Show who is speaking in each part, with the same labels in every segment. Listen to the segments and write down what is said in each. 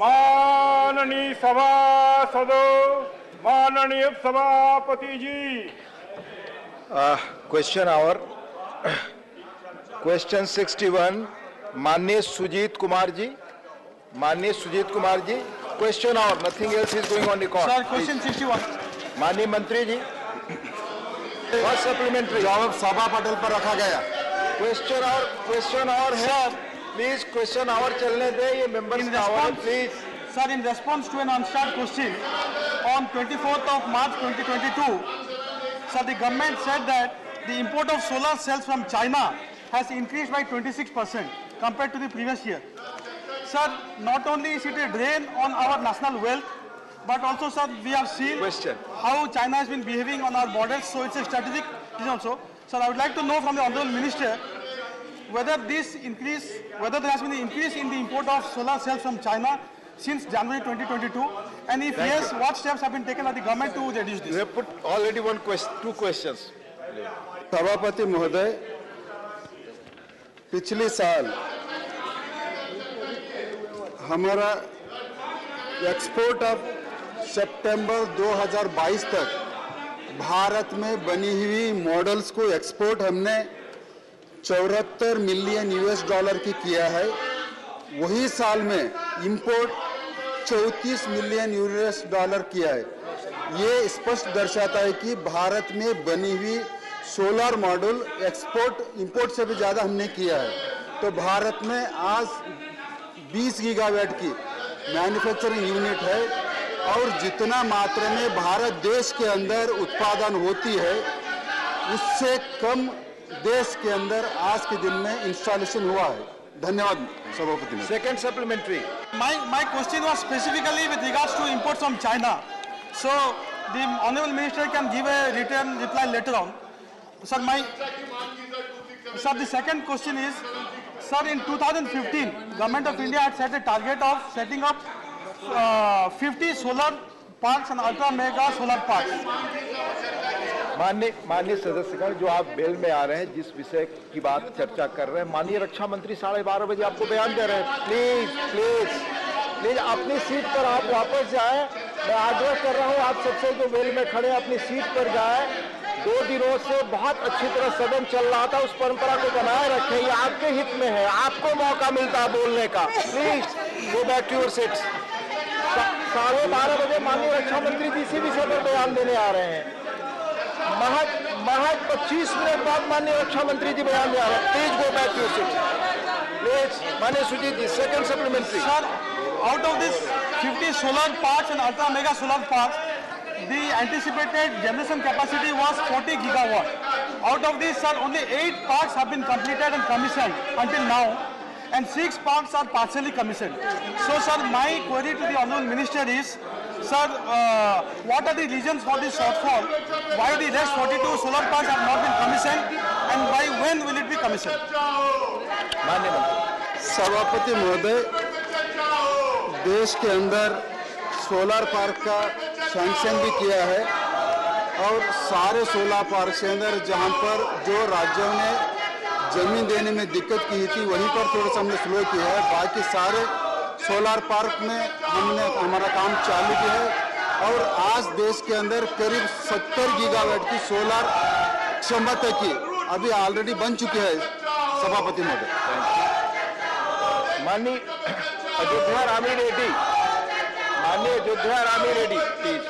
Speaker 1: माननीय सभासदों, माननीय सभापति जी।
Speaker 2: क्वेश्चन आवर क्वेश्चन 61 माननीय Sujit Kumar ji, question hour, nothing else is going on record.
Speaker 3: Sir, question 61
Speaker 2: माननीय मंत्री जी, फर्स्ट सप्लीमेंट्री जवाब सभा पटल पर रखा गया। क्वेश्चन और है, प्लीज क्वेश्चन आवर चलने दें, ये मेंबर्स का hour please.
Speaker 3: Sir, in response to an unanswered question on 24th of March 2022, sir, the government said that the import of solar cells from China has increased by 26% compared to the previous year. Sir, not only is it a drain on our national wealth, but also, sir, we have seen how China has been behaving on our borders, so it's a strategic reason also. Sir, I would like to know from the Honorable Minister whether there has been an increase in the import of solar cells from China since January 2022, and if yes, what steps have been taken by the government to reduce this?
Speaker 2: You have put already two questions.
Speaker 4: सभापति महोदय, पिछले साल हमारा export of सितंबर 2022 तक भारत में बनी हुई models को एक्सपोर्ट हमने 74 मिलियन US डॉलर की किया है। वही साल में इंपोर्ट 34 मिलियन US डॉलर किया है। ये स्पष्ट दर्शाता है कि भारत में बनी हुई सोलर मॉड्यूल इंपोर्ट से भी ज़्यादा हमने किया है। तो भारत में आज 20 गीगावाट की मैन्युफैक्चरिंग यूनिट है, और जितना मात्रा में भारत देश के अंदर उत्पादन होती है, उससे कम देश के अंदर आज के दिन में इंस्टॉलेशन हुआ है। धन्यवाद सभापति।
Speaker 2: Second supplementary.
Speaker 3: My question was specifically with regards to imports from China. So the Honorable Minister can give a written reply later on. Sir, the second question is, sir, in 2015, Government of India had set a target of setting up 50 solar parks and ultra mega solar parks.
Speaker 2: माननीय सदस्यगण, जो आप bell में आ रहे हैं, जिस विषय की बात चर्चा कर रहे हैं, माननीय रक्षा मंत्री 12:30 बजे आपको बयान दे रहे हैं। प्लीज अपनी सीट पर आप वापस जाएं। मैं आग्रह कर रहा हूं आप सबसे, जो बेल में खड़े अपनी सीट पर जाएं। 2 दिनों से बहुत अच्छी तरह सदन चल रहा था, उस परंपरा को बनाए रखें, ये आपके हित में है, आपको मौका मिलता है बोलने का। Please go back to your seats. 12:30 बजे माननीय रक्षा मंत्री जी इसी विषय पर बयान देने आ रहे हैं। महज 25 मिनट बाद माननीय रक्षा मंत्री जी बयान दे रहे हैं। Please go back to your seats. Please माननीय Sujit ji, second supplementary.
Speaker 3: Sir, out of this 50 solar parks and ultra mega solar parks, the anticipated generation capacity was 40 gigawatt. Out of this, sir, only 8 parks have been completed and commissioned until now, and 6 parks are partially commissioned. So, sir, my query to the Honorable Minister is, sir, what are the reasons for this shortfall? Why the rest 42 solar parks have not been commissioned, and by when will it be commissioned?
Speaker 2: माननीय मंत्री।
Speaker 4: सभापति महोदय, देश के अंदर solar park का sanction भी किया है, और सारे सोलर पार्क के अंदर जहां पर जो राज्यों ने जमीन देने में दिक्कत की थी, वहीं पर थोड़ा सा हमने स्लो किया है। बाकी सारे सोलर पार्क में हमने हमारा काम चालू किया है, और आज देश के अंदर करीब 70 गीगावाट की सोलर क्षमता की अभी ऑलरेडी बन चुकी है। सभापति महोदय।
Speaker 2: माननीय Ayodhya Rami Reddy, please.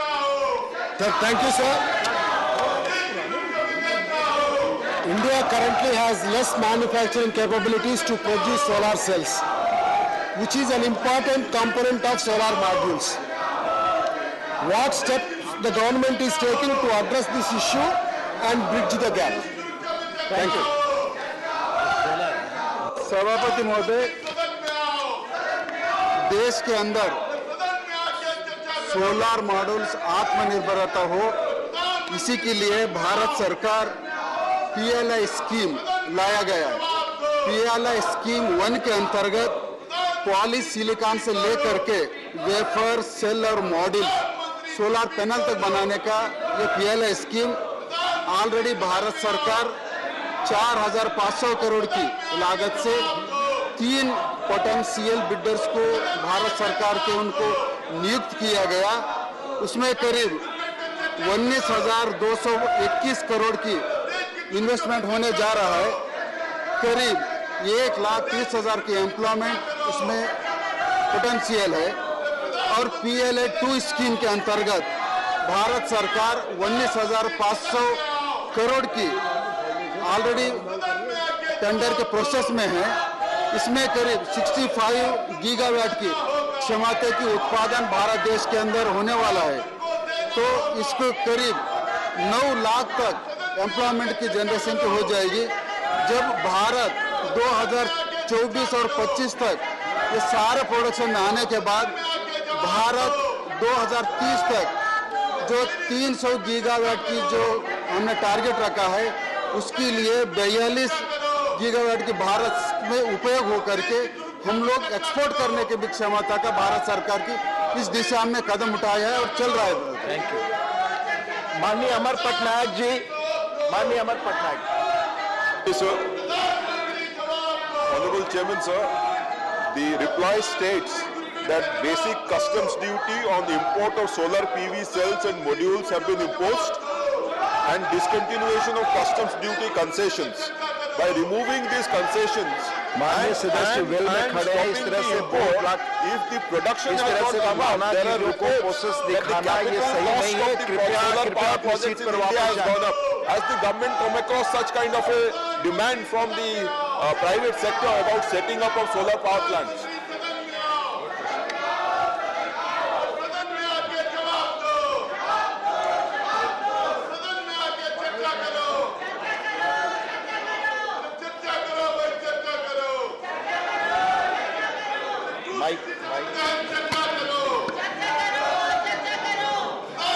Speaker 5: Thank you, sir. India currently has less manufacturing capabilities to produce solar cells, which is an important component of solar modules. What steps the government is taking to address this issue and bridge the gap? Thank you.
Speaker 4: सभापति महोदय, देश के अंदर solar modules आत्मनिर्भरता हो, इसी के लिए भारत सरकार PLI स्कीम लाया गया है। PLI स्कीम 1 के अंतर्गत पॉलीसिलिकॉन से लेकर के वेफर, सेल और मॉड्यूल, सोलर पैनल तक बनाने का ये PLI स्कीम ऑलरेडी भारत सरकार 4,500 करोड़ की लागत से 3 पोटेंशियल बिल्डर्स को भारत सरकार के उनको नियुक्त किया गया। उसमें करीब 19,221 करोड़ की इन्वेस्टमेंट होने जा रहा है। करीब 1,30,000 की एम्प्लॉयमेंट इसमें पोटेंशियल है। और PLA 2 स्कीम के अंतर्गत भारत सरकार 19,500 करोड़ की ऑलरेडी टेंडर के प्रोसेस में है। इसमें करीब 65 गीगावाट की क्षमता की उत्पादन भारत देश के अंदर होने वाला है। तो इसको करीब 9 लाख तक एम्प्लॉयमेंट की जनरेशन की हो जाएगी। जब भारत 2024 और 25 तक ये सारे प्रोडक्शन में आने के बाद भारत 2030 तक जो 300 गीगावाट की जो हमने टारगेट रखा है, उसके लिए 42 गीगावाट की भारत में उपयोग हो करके हम लोग एक्सपोर्ट करने की भी क्षमता का भारत सरकार की इस दिशा में कदम उठाया है और चल रहा है।
Speaker 2: Thank you. माननीय अमर पटनायक जी, माननीय Amar Patnaik.
Speaker 6: Sir, Honorable Chairman, sir, the reply states that basic customs duty on the import of solar PV cells and modules have been imposed and discontinuation of customs duty concessions. By removing these concessions
Speaker 2: माननीय सदस्य well में खड़े हैं, इस तरह से
Speaker 6: if the production
Speaker 2: इस
Speaker 6: has
Speaker 2: तरह
Speaker 6: not
Speaker 2: से
Speaker 6: come up,
Speaker 2: दिखाना
Speaker 6: there
Speaker 2: कि
Speaker 6: are
Speaker 2: लोगों को
Speaker 6: reports
Speaker 2: प्रोसेस
Speaker 6: that the
Speaker 2: दिखाना ये
Speaker 6: capital
Speaker 2: सही
Speaker 6: cost
Speaker 2: नहीं है।
Speaker 6: of the
Speaker 2: कृपया
Speaker 6: solar
Speaker 2: कृपया
Speaker 6: power
Speaker 2: अपनी
Speaker 6: projects
Speaker 2: सीट
Speaker 6: in
Speaker 2: पर
Speaker 6: India
Speaker 2: वापस
Speaker 6: has
Speaker 2: जाएं।
Speaker 6: gone up. Has the government come across such kind of a demand from the private sector about setting up of solar power plants?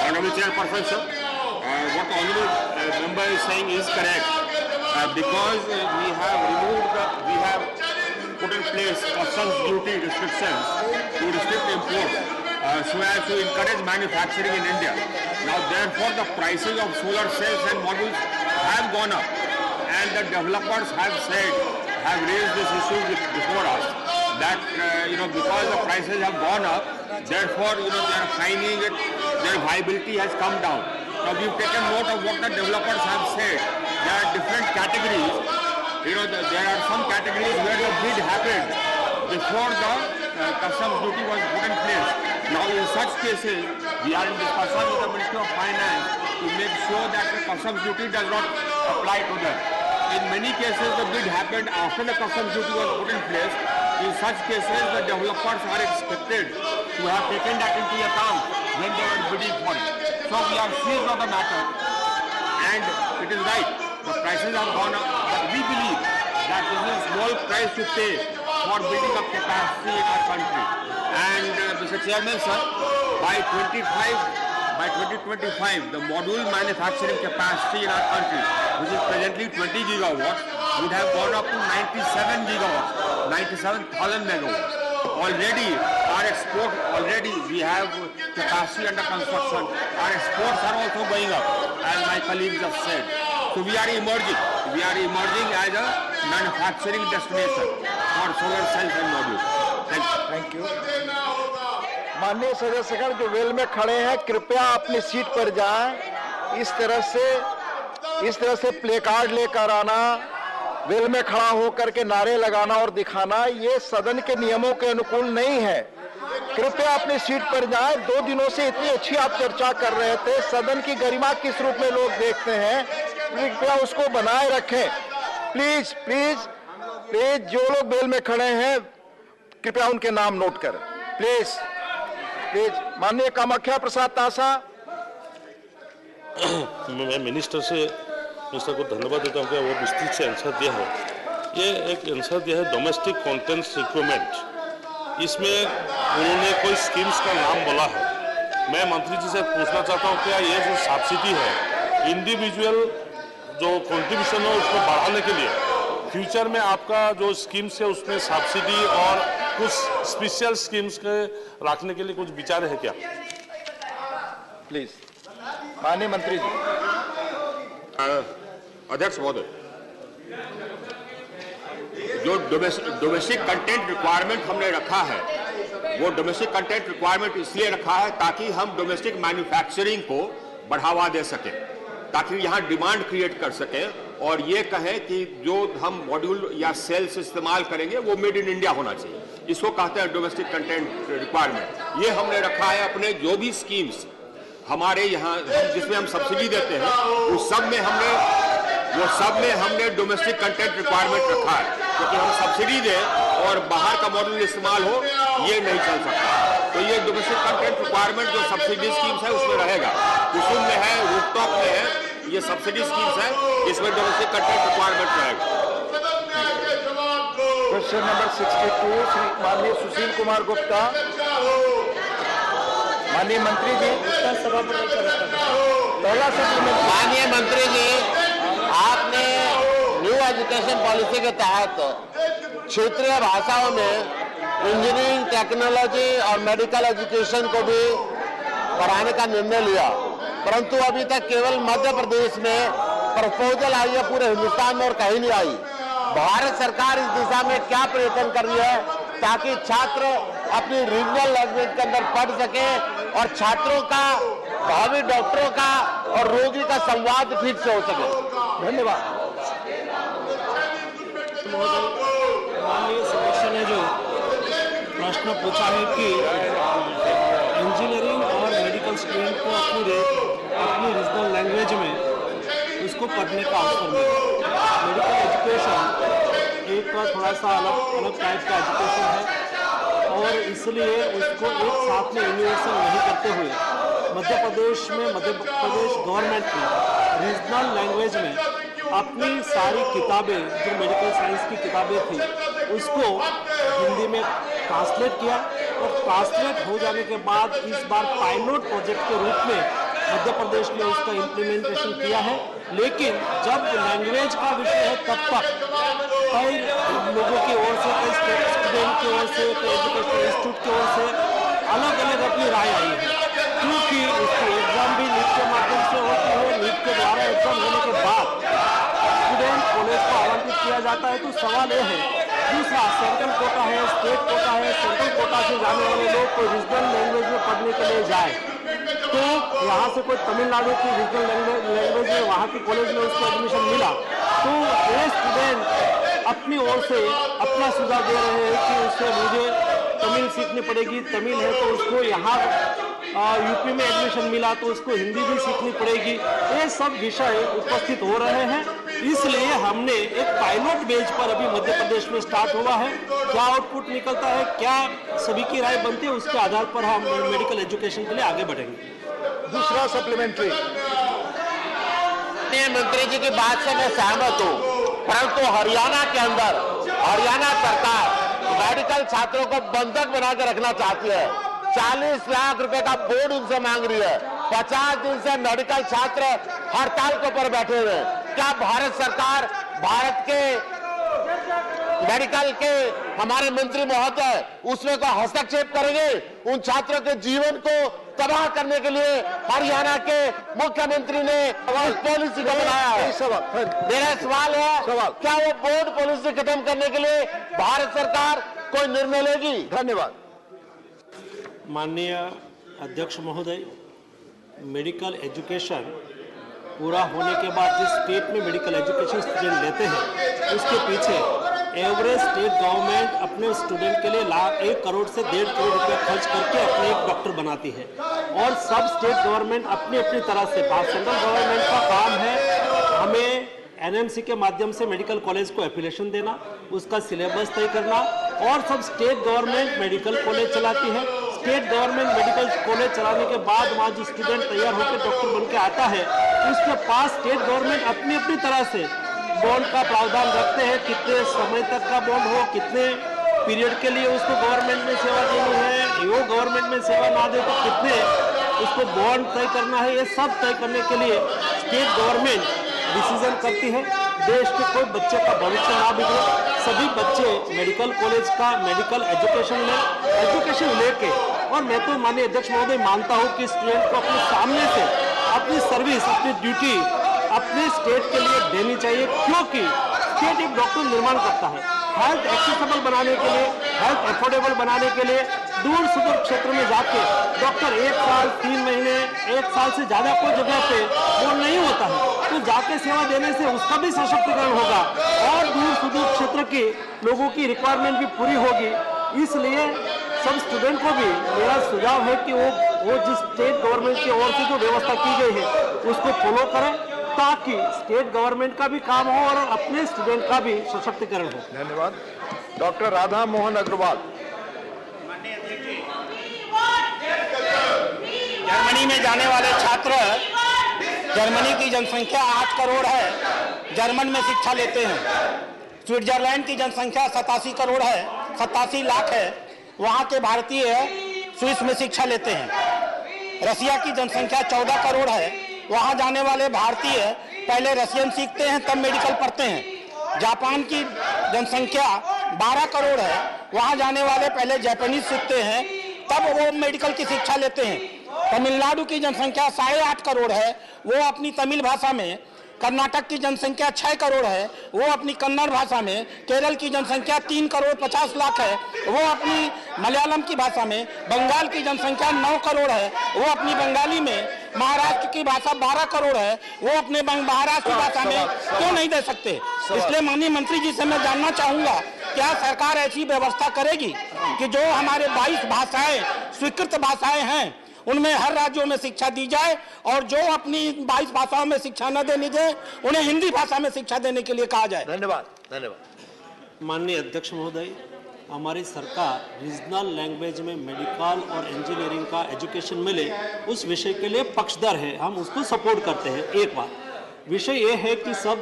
Speaker 1: Honorable Chairperson, sir, what the honorable member is saying is correct. Because we have put in place customs duty restrictions to restrict import so as to encourage manufacturing in India. Now therefore the prices of solar cells and modules have gone up, and the developers have raised this issue before us that because the prices have gone up, therefore they are finding it, their viability has come down. Now we've taken note of what the developers have said. There are different categories. There are some categories where the bid happened before the customs duty was put in place. Now in such cases, we are in discussion with the Ministry of Finance to make sure that the customs duty does not apply to them. In many cases, the bid happened after the customs duty was put in place. In such cases, the developers are expected to have taken that into account when they were bidding for it. So we are seized of the matter, and it is right, the prices have gone up, but we believe that this is a small price to pay for building up capacity in our country. And Mr. Chairman, sir, by 2025, the module manufacturing capacity in our country, which is presently 20 gigawatts, would have gone up to 97 gigawatts, 97,000 megawatts. Already we have capacity under construction. Our exports are also going up, as my colleagues have said. So we are emerging as a manufacturing destination for solar cells and modules.
Speaker 2: Thank you. माननीय सदस्यगण जो well में खड़े हैं, कृपया अपनी seat पर जाएं। इस तरह से प्ले कार्ड लेकर आना, वेल में खड़ा होकर के नारे लगाना और दिखाना, ये सदन के नियमों के अनुकूल नहीं है। कृपया अपनी सीट पर जाएं। 2 दिनों से इतनी अच्छी आप चर्चा कर रहे थे, सदन की गरिमा किस रूप में लोग देखते हैं, कृपया उसको बनाए रखें। प्लीज प्लीज प्लीज, जो लोग वेल में खड़े हैं कृपया उनके नाम नोट करें। Please please. माननीय कामाख्या प्रसाद तासा।
Speaker 7: मैं मिनिस्टर को धन्यवाद देता हूँ कि वो विस्तृत से आंसर दिया है। ये एक आंसर दिया है डोमेस्टिक कंटेंट्स रिक्वायरमेंट, इसमें उन्होंने कोई स्कीम्स का नाम बोला है। मैं मंत्री जी से पूछना चाहता हूँ क्या ये जो सब्सिडी है इंडिविजुअल जो कंट्रीब्यूशन है उसको बढ़ाने के लिए फ्यूचर में आपका जो स्कीम्स है उसमें सब्सिडी और कुछ स्पेशल स्कीम्स के रखने के लिए कुछ विचार है क्या?
Speaker 2: प्लीज माननीय मंत्री जी।
Speaker 1: अध्यक्ष महोदय, जो डोमेस्टिक कंटेंट रिक्वायरमेंट हमने रखा है, वो डोमेस्टिक कंटेंट रिक्वायरमेंट इसलिए रखा है ताकि हम डोमेस्टिक मैन्युफैक्चरिंग को बढ़ावा दे सकें, ताकि यहाँ डिमांड क्रिएट कर सकें और ये कहें कि जो हम मॉड्यूल या सेल्स इस्तेमाल करेंगे वो मेड इन इंडिया होना चाहिए। इसको कहते हैं डोमेस्टिक कंटेंट रिक्वायरमेंट। ये हमने रखा है अपने जो भी स्कीम्स हमारे यहाँ जिसमें हम सब्सिडी देते हैं उस सब में हमने डोमेस्टिक कंटेंट रिक्वायरमेंट रखा है, क्योंकि हम सब्सिडी दें और बाहर का मॉड्यूल इस्तेमाल हो ये नहीं चल सकता। तो ये डोमेस्टिक कंटेंट रिक्वायरमेंट जो सब्सिडी स्कीम्स है उसमें रहेगा, कुसुम में है, रूफटॉप में है, ये सब्सिडी स्कीम्स है, इसमें डोमेस्टिक कंटेंट रिक्वायरमेंट रहेगा।
Speaker 2: क्वेश्चन नंबर 62 श्री माननीय सुशील कुमार गुप्ता। माननीय मंत्री जी, पहला सप्लीमेंट।
Speaker 8: माननीय मंत्री जी, आपने न्यू एजुकेशन पॉलिसी के तहत क्षेत्रीय भाषाओं में इंजीनियरिंग, टेक्नोलॉजी और मेडिकल एजुकेशन को भी पढ़ाने का निर्णय लिया, परंतु अभी तक केवल मध्य प्रदेश में प्रपोजल आई है, पूरे हिंदुस्तान में और कहीं नहीं आई। भारत सरकार इस दिशा में क्या प्रयत्न कर रही है ताकि छात्र अपनी रीजनल लैंग्वेज के अंदर पढ़ सके और छात्रों का, भावी डॉक्टरों का और रोगी का संवाद ठीक से हो सके?
Speaker 2: धन्यवाद।
Speaker 9: माननीय सदस्य ने जो प्रश्न पूछा है कि इंजीनियरिंग और मेडिकल स्टूडेंट को अपनी रीजनल लैंग्वेज में उसको पढ़ने का अवसर मिला। मेडिकल एजुकेशन एक थोड़ा सा अलग टाइप का एजुकेशन है और इसलिए उसको एक साथ में यूनिवर्सल नहीं करते हुए मध्य प्रदेश गवर्नमेंट ने रीजनल लैंग्वेज में अपनी सारी किताबें, जो मेडिकल साइंस की किताबें थी, उसको हिंदी में ट्रांसलेट किया और ट्रांसलेट हो जाने के बाद इस बार पायलट प्रोजेक्ट के रूप में मध्य प्रदेश में उसका इम्प्लीमेंटेशन किया है। लेकिन जब लैंग्वेज का विषय है तब तक कई लोगों की ओर से, कई स्टूडेंट की ओर से, कई एजुकेशन इंस्टीट्यूट की ओर से अलग अलग अपनी राय आई है, क्योंकि इसकी एग्जाम भी नीट के माध्यम से होती है। नीट के द्वारा एग्जाम होने के बाद स्टूडेंट कॉलेज को आवंटित किया जाता है। तो सवाल यह है, दूसरा सेंट्रल कोटा है, स्टेट कोटा है, सेंट्रल कोटा से जाने वाले लोग कोई रीजनल लैंग्वेज में पढ़ने के लिए जाए तो यहाँ से कोई तमिलनाडु की रीजनल लैंग्वेज में वहाँ की कॉलेज में उसको एडमिशन मिला तो ये स्टूडेंट अपनी ओर से अपना सुझाव दे रहे हैं कि उससे मुझे तमिल सीखनी पड़ेगी, तमिल है तो उसको यहाँ यूपी में एडमिशन मिला तो उसको हिंदी भी सीखनी पड़ेगी। ये सब विषय उपस्थित हो रहे हैं, इसलिए हमने एक पायलट बेस पर अभी मध्य प्रदेश में स्टार्ट हुआ है। क्या आउटपुट निकलता है, क्या सभी की राय बनती है, उसके आधार पर हम मेडिकल एजुकेशन के लिए आगे बढ़ेंगे।
Speaker 2: दूसरा सप्लीमेंट्री।
Speaker 8: मंत्री जी की बात से मैं सहमत हूँ, परंतु हरियाणा के अंदर हरियाणा सरकार मेडिकल छात्रों को बंधक बनाकर रखना चाहती है। 40 लाख रुपए का बोर्ड उनसे मांग रही है। 50 दिन से मेडिकल छात्र हड़ताल के ऊपर बैठे हुए हैं। क्या भारत सरकार भारत के मेडिकल के हमारे मंत्री महोदय उसमें को हस्तक्षेप करेंगे? उन छात्रों के जीवन को तबाह करने के लिए हरियाणा के मुख्यमंत्री ने इस पॉलिसी को बनाया है। मेरा सवाल है, क्या वो बोर्ड पॉलिसी खत्म करने के लिए भारत सरकार कोई निर्णय लेगी?
Speaker 2: धन्यवाद।
Speaker 9: माननीय अध्यक्ष महोदय, मेडिकल एजुकेशन पूरा होने के बाद जिस स्टेट में मेडिकल एजुकेशन स्टूडेंट लेते हैं उसके पीछे एवरेज स्टेट गवर्नमेंट अपने स्टूडेंट के लिए 1 करोड़ से 1.5 करोड़ रुपए खर्च करके अपने एक डॉक्टर बनाती है और सब स्टेट गवर्नमेंट अपनी अपनी तरह से, सेंट्रल गवर्नमेंट का काम है हमें एनएमसी के माध्यम से मेडिकल कॉलेज को एफिलिएशन देना, उसका सिलेबस तय करना, और सब स्टेट गवर्नमेंट मेडिकल कॉलेज चलाती है। स्टेट गवर्नमेंट मेडिकल कॉलेज चलाने के बाद वहाँ जो स्टूडेंट तैयार होकर डॉक्टर बन के आता है उसके पास स्टेट गवर्नमेंट अपनी अपनी तरह से बॉन्ड का प्रावधान रखते हैं, कितने समय तक का बॉन्ड हो, कितने पीरियड के लिए उसको गवर्नमेंट में सेवा देनी है, वो गवर्नमेंट में सेवा ना दे तो कितने उसको बॉन्ड तय करना है। ये सब तय करने के लिए स्टेट गवर्नमेंट डिसीजन करती है। देश के कोई बच्चे का भविष्य ना बिगड़े, सभी बच्चे मेडिकल कॉलेज का मेडिकल एजुकेशन लेके, और मैं तो माननीय अध्यक्ष महोदय मानता हूँ कि स्टूडेंट को अपने सामने से अपनी सर्विस, अपनी ड्यूटी अपने स्टेट के लिए देनी चाहिए, क्योंकि स्टेट एक डॉक्टर निर्माण करता है। हेल्थ एक्सेसिबल बनाने के लिए, हेल्थ अफोर्डेबल बनाने के लिए दूर सुदूर क्षेत्र में जाके डॉक्टर 1 साल 3 महीने 1 साल से ज़्यादा कोई जगह पे वो नहीं होता है, तो जाके सेवा देने से उसका भी सशक्तिकरण होगा और दूर सुदूर क्षेत्र के लोगों की रिक्वायरमेंट भी पूरी होगी। इसलिए सब स्टूडेंट को भी मेरा सुझाव है कि वो जिस स्टेट गवर्नमेंट की ओर से जो व्यवस्था की गई है उसको फॉलो करें, ताकि स्टेट गवर्नमेंट का भी काम हो और अपने स्टूडेंट का भी सशक्तिकरण हो।
Speaker 2: धन्यवाद। डॉक्टर राधा मोहन अग्रवाल।
Speaker 10: जर्मनी में जाने वाले छात्र, जर्मनी की जनसंख्या 8 करोड़ है, जर्मन में शिक्षा लेते हैं। स्विट्जरलैंड की जनसंख्या 87 करोड़ है, 87 लाख है, वहाँ के भारतीय स्विस में शिक्षा लेते हैं। रसिया की जनसंख्या 14 करोड़ है, वहाँ जाने वाले भारतीय पहले रशियन सीखते हैं तब मेडिकल पढ़ते हैं। जापान की जनसंख्या 12 करोड़ है, वहाँ जाने वाले पहले जापानीज सीखते हैं तब वो मेडिकल की शिक्षा लेते हैं। तमिलनाडु की जनसंख्या 8.5 करोड़ है, वो अपनी तमिल भाषा में। कर्नाटक की जनसंख्या 6 करोड़ है, वो अपनी कन्नड़ भाषा में। केरल की जनसंख्या 3 करोड़ 50 लाख है, वो अपनी मलयालम की भाषा में। बंगाल की जनसंख्या 9 करोड़ है, वो अपनी बंगाली में। महाराष्ट्र की भाषा 12 करोड़ है, वो अपने महाराष्ट्र की भाषा में क्यों नहीं दे सकते? इसलिए माननीय मंत्री जी से मैं जानना चाहूंगा, क्या सरकार ऐसी व्यवस्था करेगी कि जो हमारे 22 भाषाएं स्वीकृत भाषाएं हैं उनमें हर राज्यों में शिक्षा दी जाए, और जो अपनी 22 भाषाओं में शिक्षा न देनी जाए उन्हें हिंदी भाषा में शिक्षा देने के लिए कहा जाए।
Speaker 2: धन्यवाद। धन्यवाद।
Speaker 9: माननीय अध्यक्ष महोदय, हमारी सरकार रीजनल लैंग्वेज में मेडिकल और इंजीनियरिंग का एजुकेशन मिले उस विषय के लिए पक्षधर है, हम उसको सपोर्ट करते हैं। एक बात विषय ये है कि सब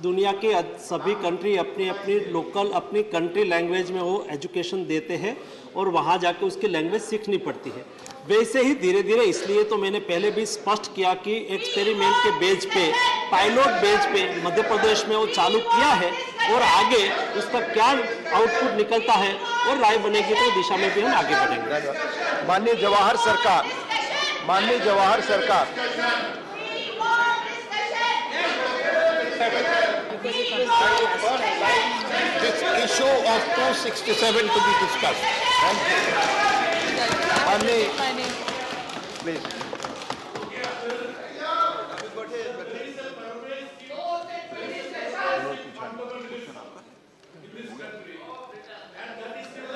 Speaker 9: दुनिया के सभी कंट्री अपनी अपनी लोकल अपनी कंट्री लैंग्वेज में वो एजुकेशन देते हैं और वहाँ जाके उसकी लैंग्वेज सीखनी पड़ती है। वैसे ही धीरे धीरे, इसलिए तो मैंने पहले भी स्पष्ट किया कि एक्सपेरिमेंट के बेस पे, पायलट बेस पे मध्य प्रदेश में वो चालू किया है और आगे उसका क्या आउटपुट निकलता है और राय बनेगी तो दिशा में भी हम आगे बढ़ेंगे।
Speaker 2: माननीय जवाहर सरकार, माननीय जवाहर सरकार।
Speaker 8: This issue of 267 to be discussed.
Speaker 2: Please.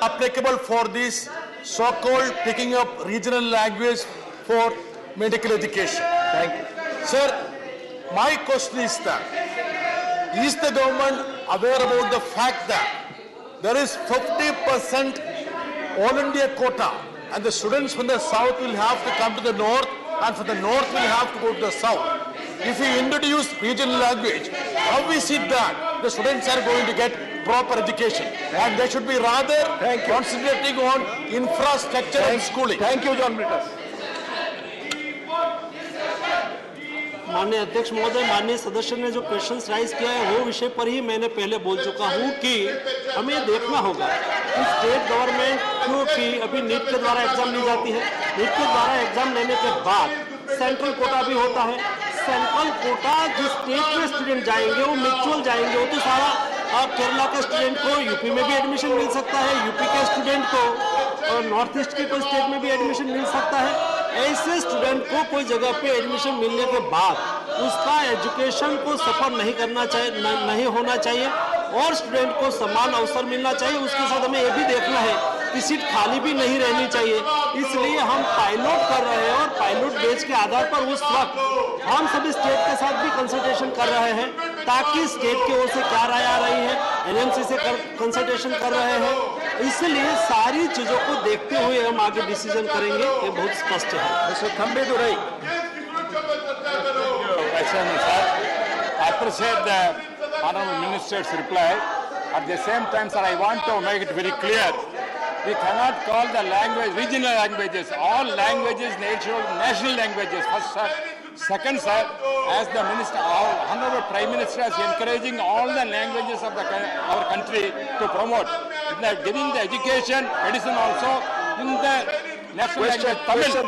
Speaker 5: Applicable for this so-called picking up regional language for medical education.
Speaker 2: Thank you.
Speaker 5: Sir, my question is that, is the government aware about the fact that there is 50% all India quota and the students from the south will have to come to the north and from the north will have to go to the south? If we introduce regional language, how is it that the students are going to get proper education? And they should be rather concentrating on infrastructure and schooling.
Speaker 2: Thank you, John Britas.
Speaker 9: माननीय अध्यक्ष महोदय, माननीय सदस्य ने जो questions rise किया है वो विषय पर ही मैंने पहले बोल चुका हूँ कि हमें देखना होगा कि स्टेट गवर्नमेंट, क्योंकि अभी नीट के द्वारा एग्जाम ली जाती है, नीट के द्वारा एग्जाम लेने के बाद सेंट्रल कोटा भी होता है। सेंट्रल कोटा जिस स्टेट में स्टूडेंट जाएंगे वो म्यूचुअल जाएंगे, वो तो सारा केरला के स्टूडेंट को यूपी में भी एडमिशन मिल सकता है, यूपी के स्टूडेंट को नॉर्थ ईस्ट के कोई स्टेट में भी एडमिशन मिल सकता है। ऐसे स्टूडेंट को कोई जगह पे एडमिशन मिलने के बाद उसका एजुकेशन को सफर नहीं करना चाहिए, नहीं होना चाहिए और स्टूडेंट को समान अवसर मिलना चाहिए। उसके साथ हमें ये भी देखना है कि सीट खाली भी नहीं रहनी चाहिए। इसलिए हम पायलट कर रहे हैं और पायलट बेस के आधार पर उस वक्त हम सभी स्टेट के साथ भी कंसल्टेशन कर रहे हैं ताकि स्टेट की ओर से क्या राय आ रही है, एनएमसी से कंसल्टेशन कर रहे हैं। इसलिए सारी चीजों को देखते हुए हम आगे डिसीजन करेंगे, ये बहुत स्पष्ट है।
Speaker 1: I appreciate the Honorable Minister's reply. At the same time, sir, I want to make it very clear. We cannot call the language regional languages. All languages, national languages. First, sir. Second, sir, as the minister, our Honorable Prime Minister is encouraging all the languages of our country to promote. Giving the education, medicine also, in the national language,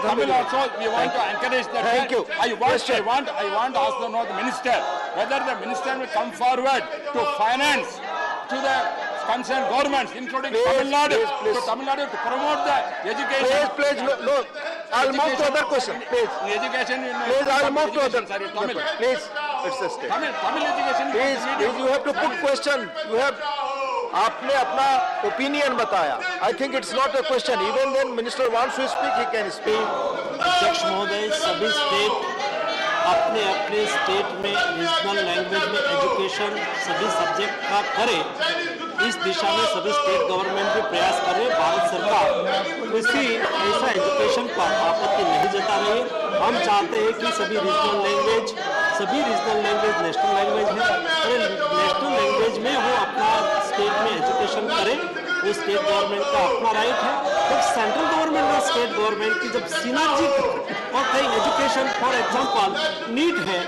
Speaker 1: Tamil also, we want to encourage that.
Speaker 2: Thank you.
Speaker 1: I want to ask the Minister whether the minister will come forward to finance to the
Speaker 11: concerned governments, including
Speaker 2: Please,
Speaker 11: Tamil Nadu,
Speaker 2: please.
Speaker 11: to Tamil Nadu to promote the education.
Speaker 2: Please, no. I'll move to other question. Please.
Speaker 11: Education in
Speaker 2: Please, I'll move to other.
Speaker 11: Sorry, Tamil.
Speaker 2: Please, it's a state.
Speaker 11: Tamil education.
Speaker 2: Please, you have to put question. You have. आपने अपना opinion बताया. I think it's not a question. Even when minister wants to speak, he can speak.
Speaker 9: अध्यक्ष महोदय, सभी state अपने अपने state में regional language में एजुकेशन सभी सब्जेक्ट का करे, इस दिशा में सभी स्टेट गवर्नमेंट भी प्रयास कर रहे हैं. भारत सरकार किसी ऐसा एजुकेशन पर आपत्ति नहीं जता रही है. हम चाहते हैं कि सभी रीजनल लैंग्वेज नेशनल लैंग्वेज है, और नेशनल लैंग्वेज में वो अपना स्टेट में एजुकेशन करें, वो स्टेट गवर्नमेंट का अपना राइट है. तो सेंट्रल गवर्नमेंट और स्टेट गवर्नमेंट की जब सिनर्जी और कई एजुकेशन, फॉर एग्जांपल नीट है,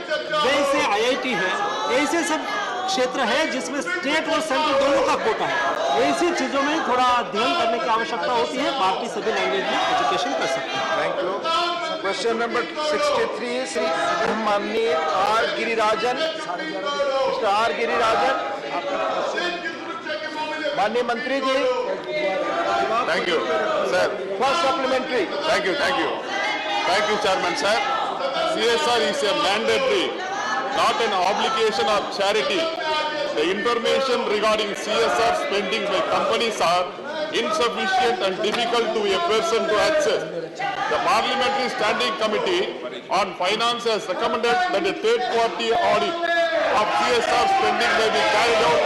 Speaker 9: वैसे IIT है, ऐसे सब क्षेत्र है जिसमें स्टेट और सेंट्रल दोनों का कोटा है. ऐसी चीजों में थोड़ा ध्यान करने की आवश्यकता होती है. बाकी सभी लैंग्वेज में एजुकेशन कर सकते हैं.
Speaker 2: Thank you. Question number 63 is माननीय R. Girirajan. Mr. R. Girirajan. माननीय मंत्री जी.
Speaker 6: Thank you, sir.
Speaker 2: First supplementary.
Speaker 6: Thank you, Chairman, sir. CSR is a mandatory, not an obligation or charity. The information regarding CSR spending by companies are insufficient and difficult to a person to access. The Parliamentary Standing Committee on Finance has recommended that a third-party audit of CSR spending may be carried out,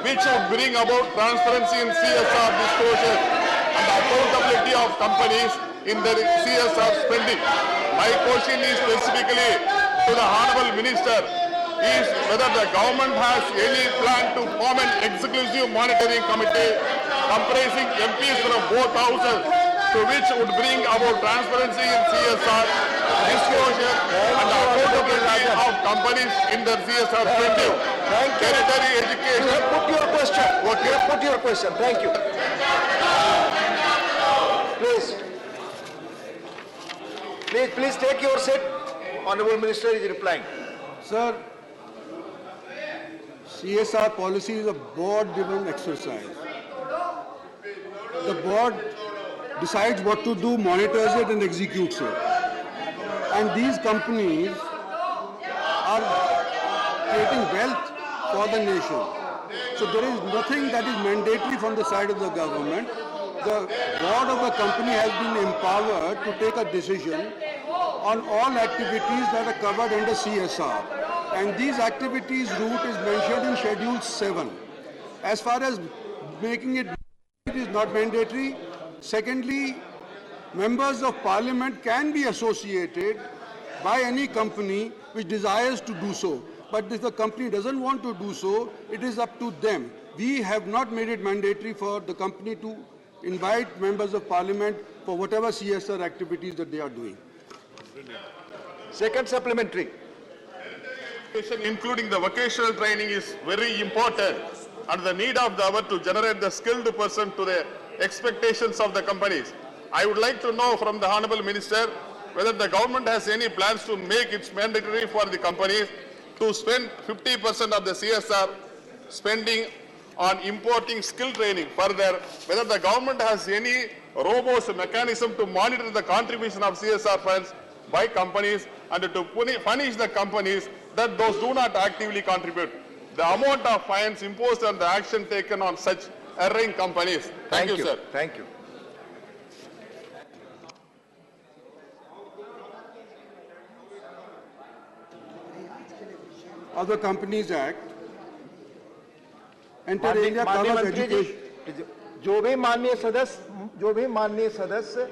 Speaker 6: which would bring about transparency in CSR disclosure and accountability of companies in their CSR spending. My question is specifically to the Honourable Minister is whether the government has any plan to form an exclusive monitoring committee comprising MPs from both houses, to which would bring about transparency in CSR disclosure and accountability of companies in their CSR spending. Tertiary education.
Speaker 2: You have put your question.
Speaker 6: Okay.
Speaker 2: You have put your question. Thank you. Please take your seat. Honorable Minister is replying.
Speaker 5: Sir, CSR policy is a board-driven exercise. The board decides what to do, monitors it and executes it. And these companies are creating wealth for the nation. So there is nothing that is mandatory from the side of the government. The board of the company has been empowered to take a decision on all activities that are covered under CSR. And these activities route is mentioned in Schedule 7. As far as making it is not mandatory. Secondly, members of parliament can be associated by any company which desires to do so. But if the company doesn't want to do so, it is up to them. We have not made it mandatory for the company to invite members of parliament for whatever CSR activities that they are doing.
Speaker 2: Second supplementary.
Speaker 6: Including the vocational training is very important, and the need of the hour to generate the skilled person to the expectations of the companies. I would like to know from the Honourable Minister whether the government has any plans to make it mandatory for the companies to spend 50% of the CSR spending on importing skill training. Further, whether the government has any robust mechanism to monitor the contribution of CSR funds by companies and to punish the companies that those do not actively contribute. The amount of fines imposed and the action taken on such erring companies. Thank you, sir.
Speaker 2: Thank you.
Speaker 5: Of the Companies Act, enter area covers education.
Speaker 2: जो भी माननीय सदस्य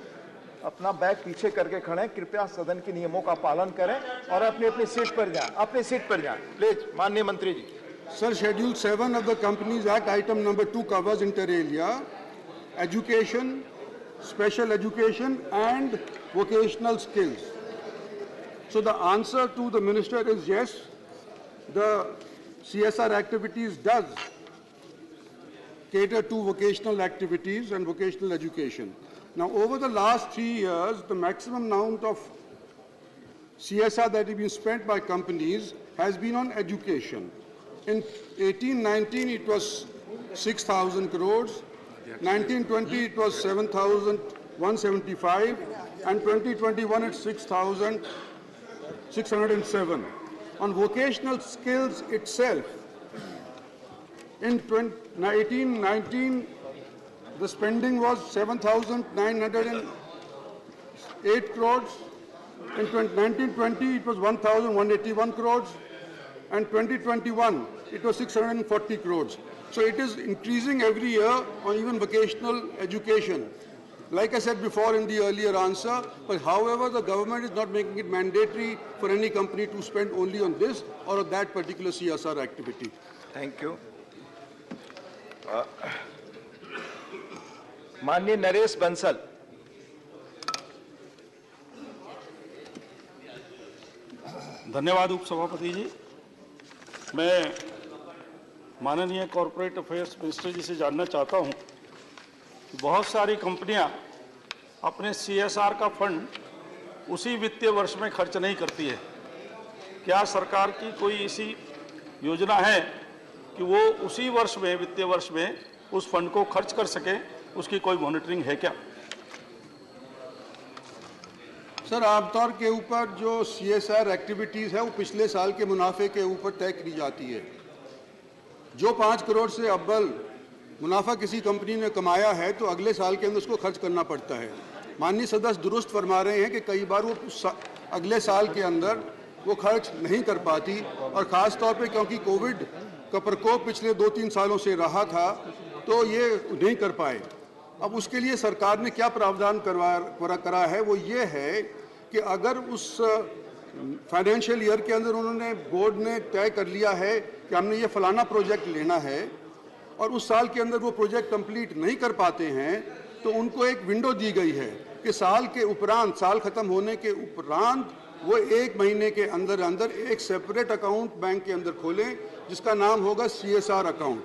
Speaker 2: अपना bag पीछे करके खड़े हैं, कृपया सदन के नियमों का पालन करें और अपनी सीट पर जाएं. प्लीज, माननीय मंत्री जी.
Speaker 5: Sir, Schedule 7 of the Companies Act, item number 2 covers inter alia, education, special education and vocational skills. So the answer to the minister is yes, the CSR activities does cater to vocational activities and vocational education. Now, over the last 3 years, the maximum amount of CSR that has been spent by companies has been on education. In 18-19, it was
Speaker 4: 6,000 crores. 1920 it was 7,175, and 2021 it's 6,607. On vocational skills itself, in 2018-19 the spending was 7,908 crores. In 1920 it was 1,181 crores, and 2021 it was 640 crores. So it is increasing every year on even vocational education. Like I said before in the earlier answer, but however the government is not making it mandatory for any company to spend only on this or on that particular CSR activity.
Speaker 2: Thank you. माननीय नरेश बंसल।
Speaker 12: धन्यवाद उपसभापति जी। मैं माननीय corporate affairs minister जी से जानना चाहता हूं कि बहुत सारी कंपनियां अपने CSR का फंड उसी वित्तीय वर्ष में खर्च नहीं करती है। क्या सरकार की कोई ऐसी योजना है कि वो उसी वर्ष में, वित्तीय वर्ष में उस फंड को खर्च कर सके? उसकी कोई मॉनिटरिंग है क्या?
Speaker 4: सर, आमतौर के ऊपर जो CSR एक्टिविटीज़ है वो पिछले साल के मुनाफे के ऊपर तय की जाती है। जो 5 करोड़ से अव्वल मुनाफा किसी कंपनी ने कमाया है तो अगले साल के अंदर उसको खर्च करना पड़ता है। माननीय सदस्य दुरुस्त फरमा रहे हैं कि कई बार वो अगले साल के अंदर वो खर्च नहीं कर पाती, और ख़ास तौर पे क्योंकि कोविड का प्रकोप पिछले 2-3 सालों से रहा था तो ये नहीं कर पाए। अब उसके लिए सरकार ने क्या प्रावधान करा है वो ये है कि अगर उस फाइनेंशियल ईयर के अंदर उन्होंने, बोर्ड ने तय कर लिया है कि हमने ये फलाना प्रोजेक्ट लेना है और उस साल के अंदर वो प्रोजेक्ट कंप्लीट नहीं कर पाते हैं, तो उनको एक विंडो दी गई है कि साल के उपरांत, साल खत्म होने के उपरांत वो 1 महीने के अंदर अंदर एक सेपरेट अकाउंट बैंक के अंदर खोलें जिसका नाम होगा CSR अकाउंट।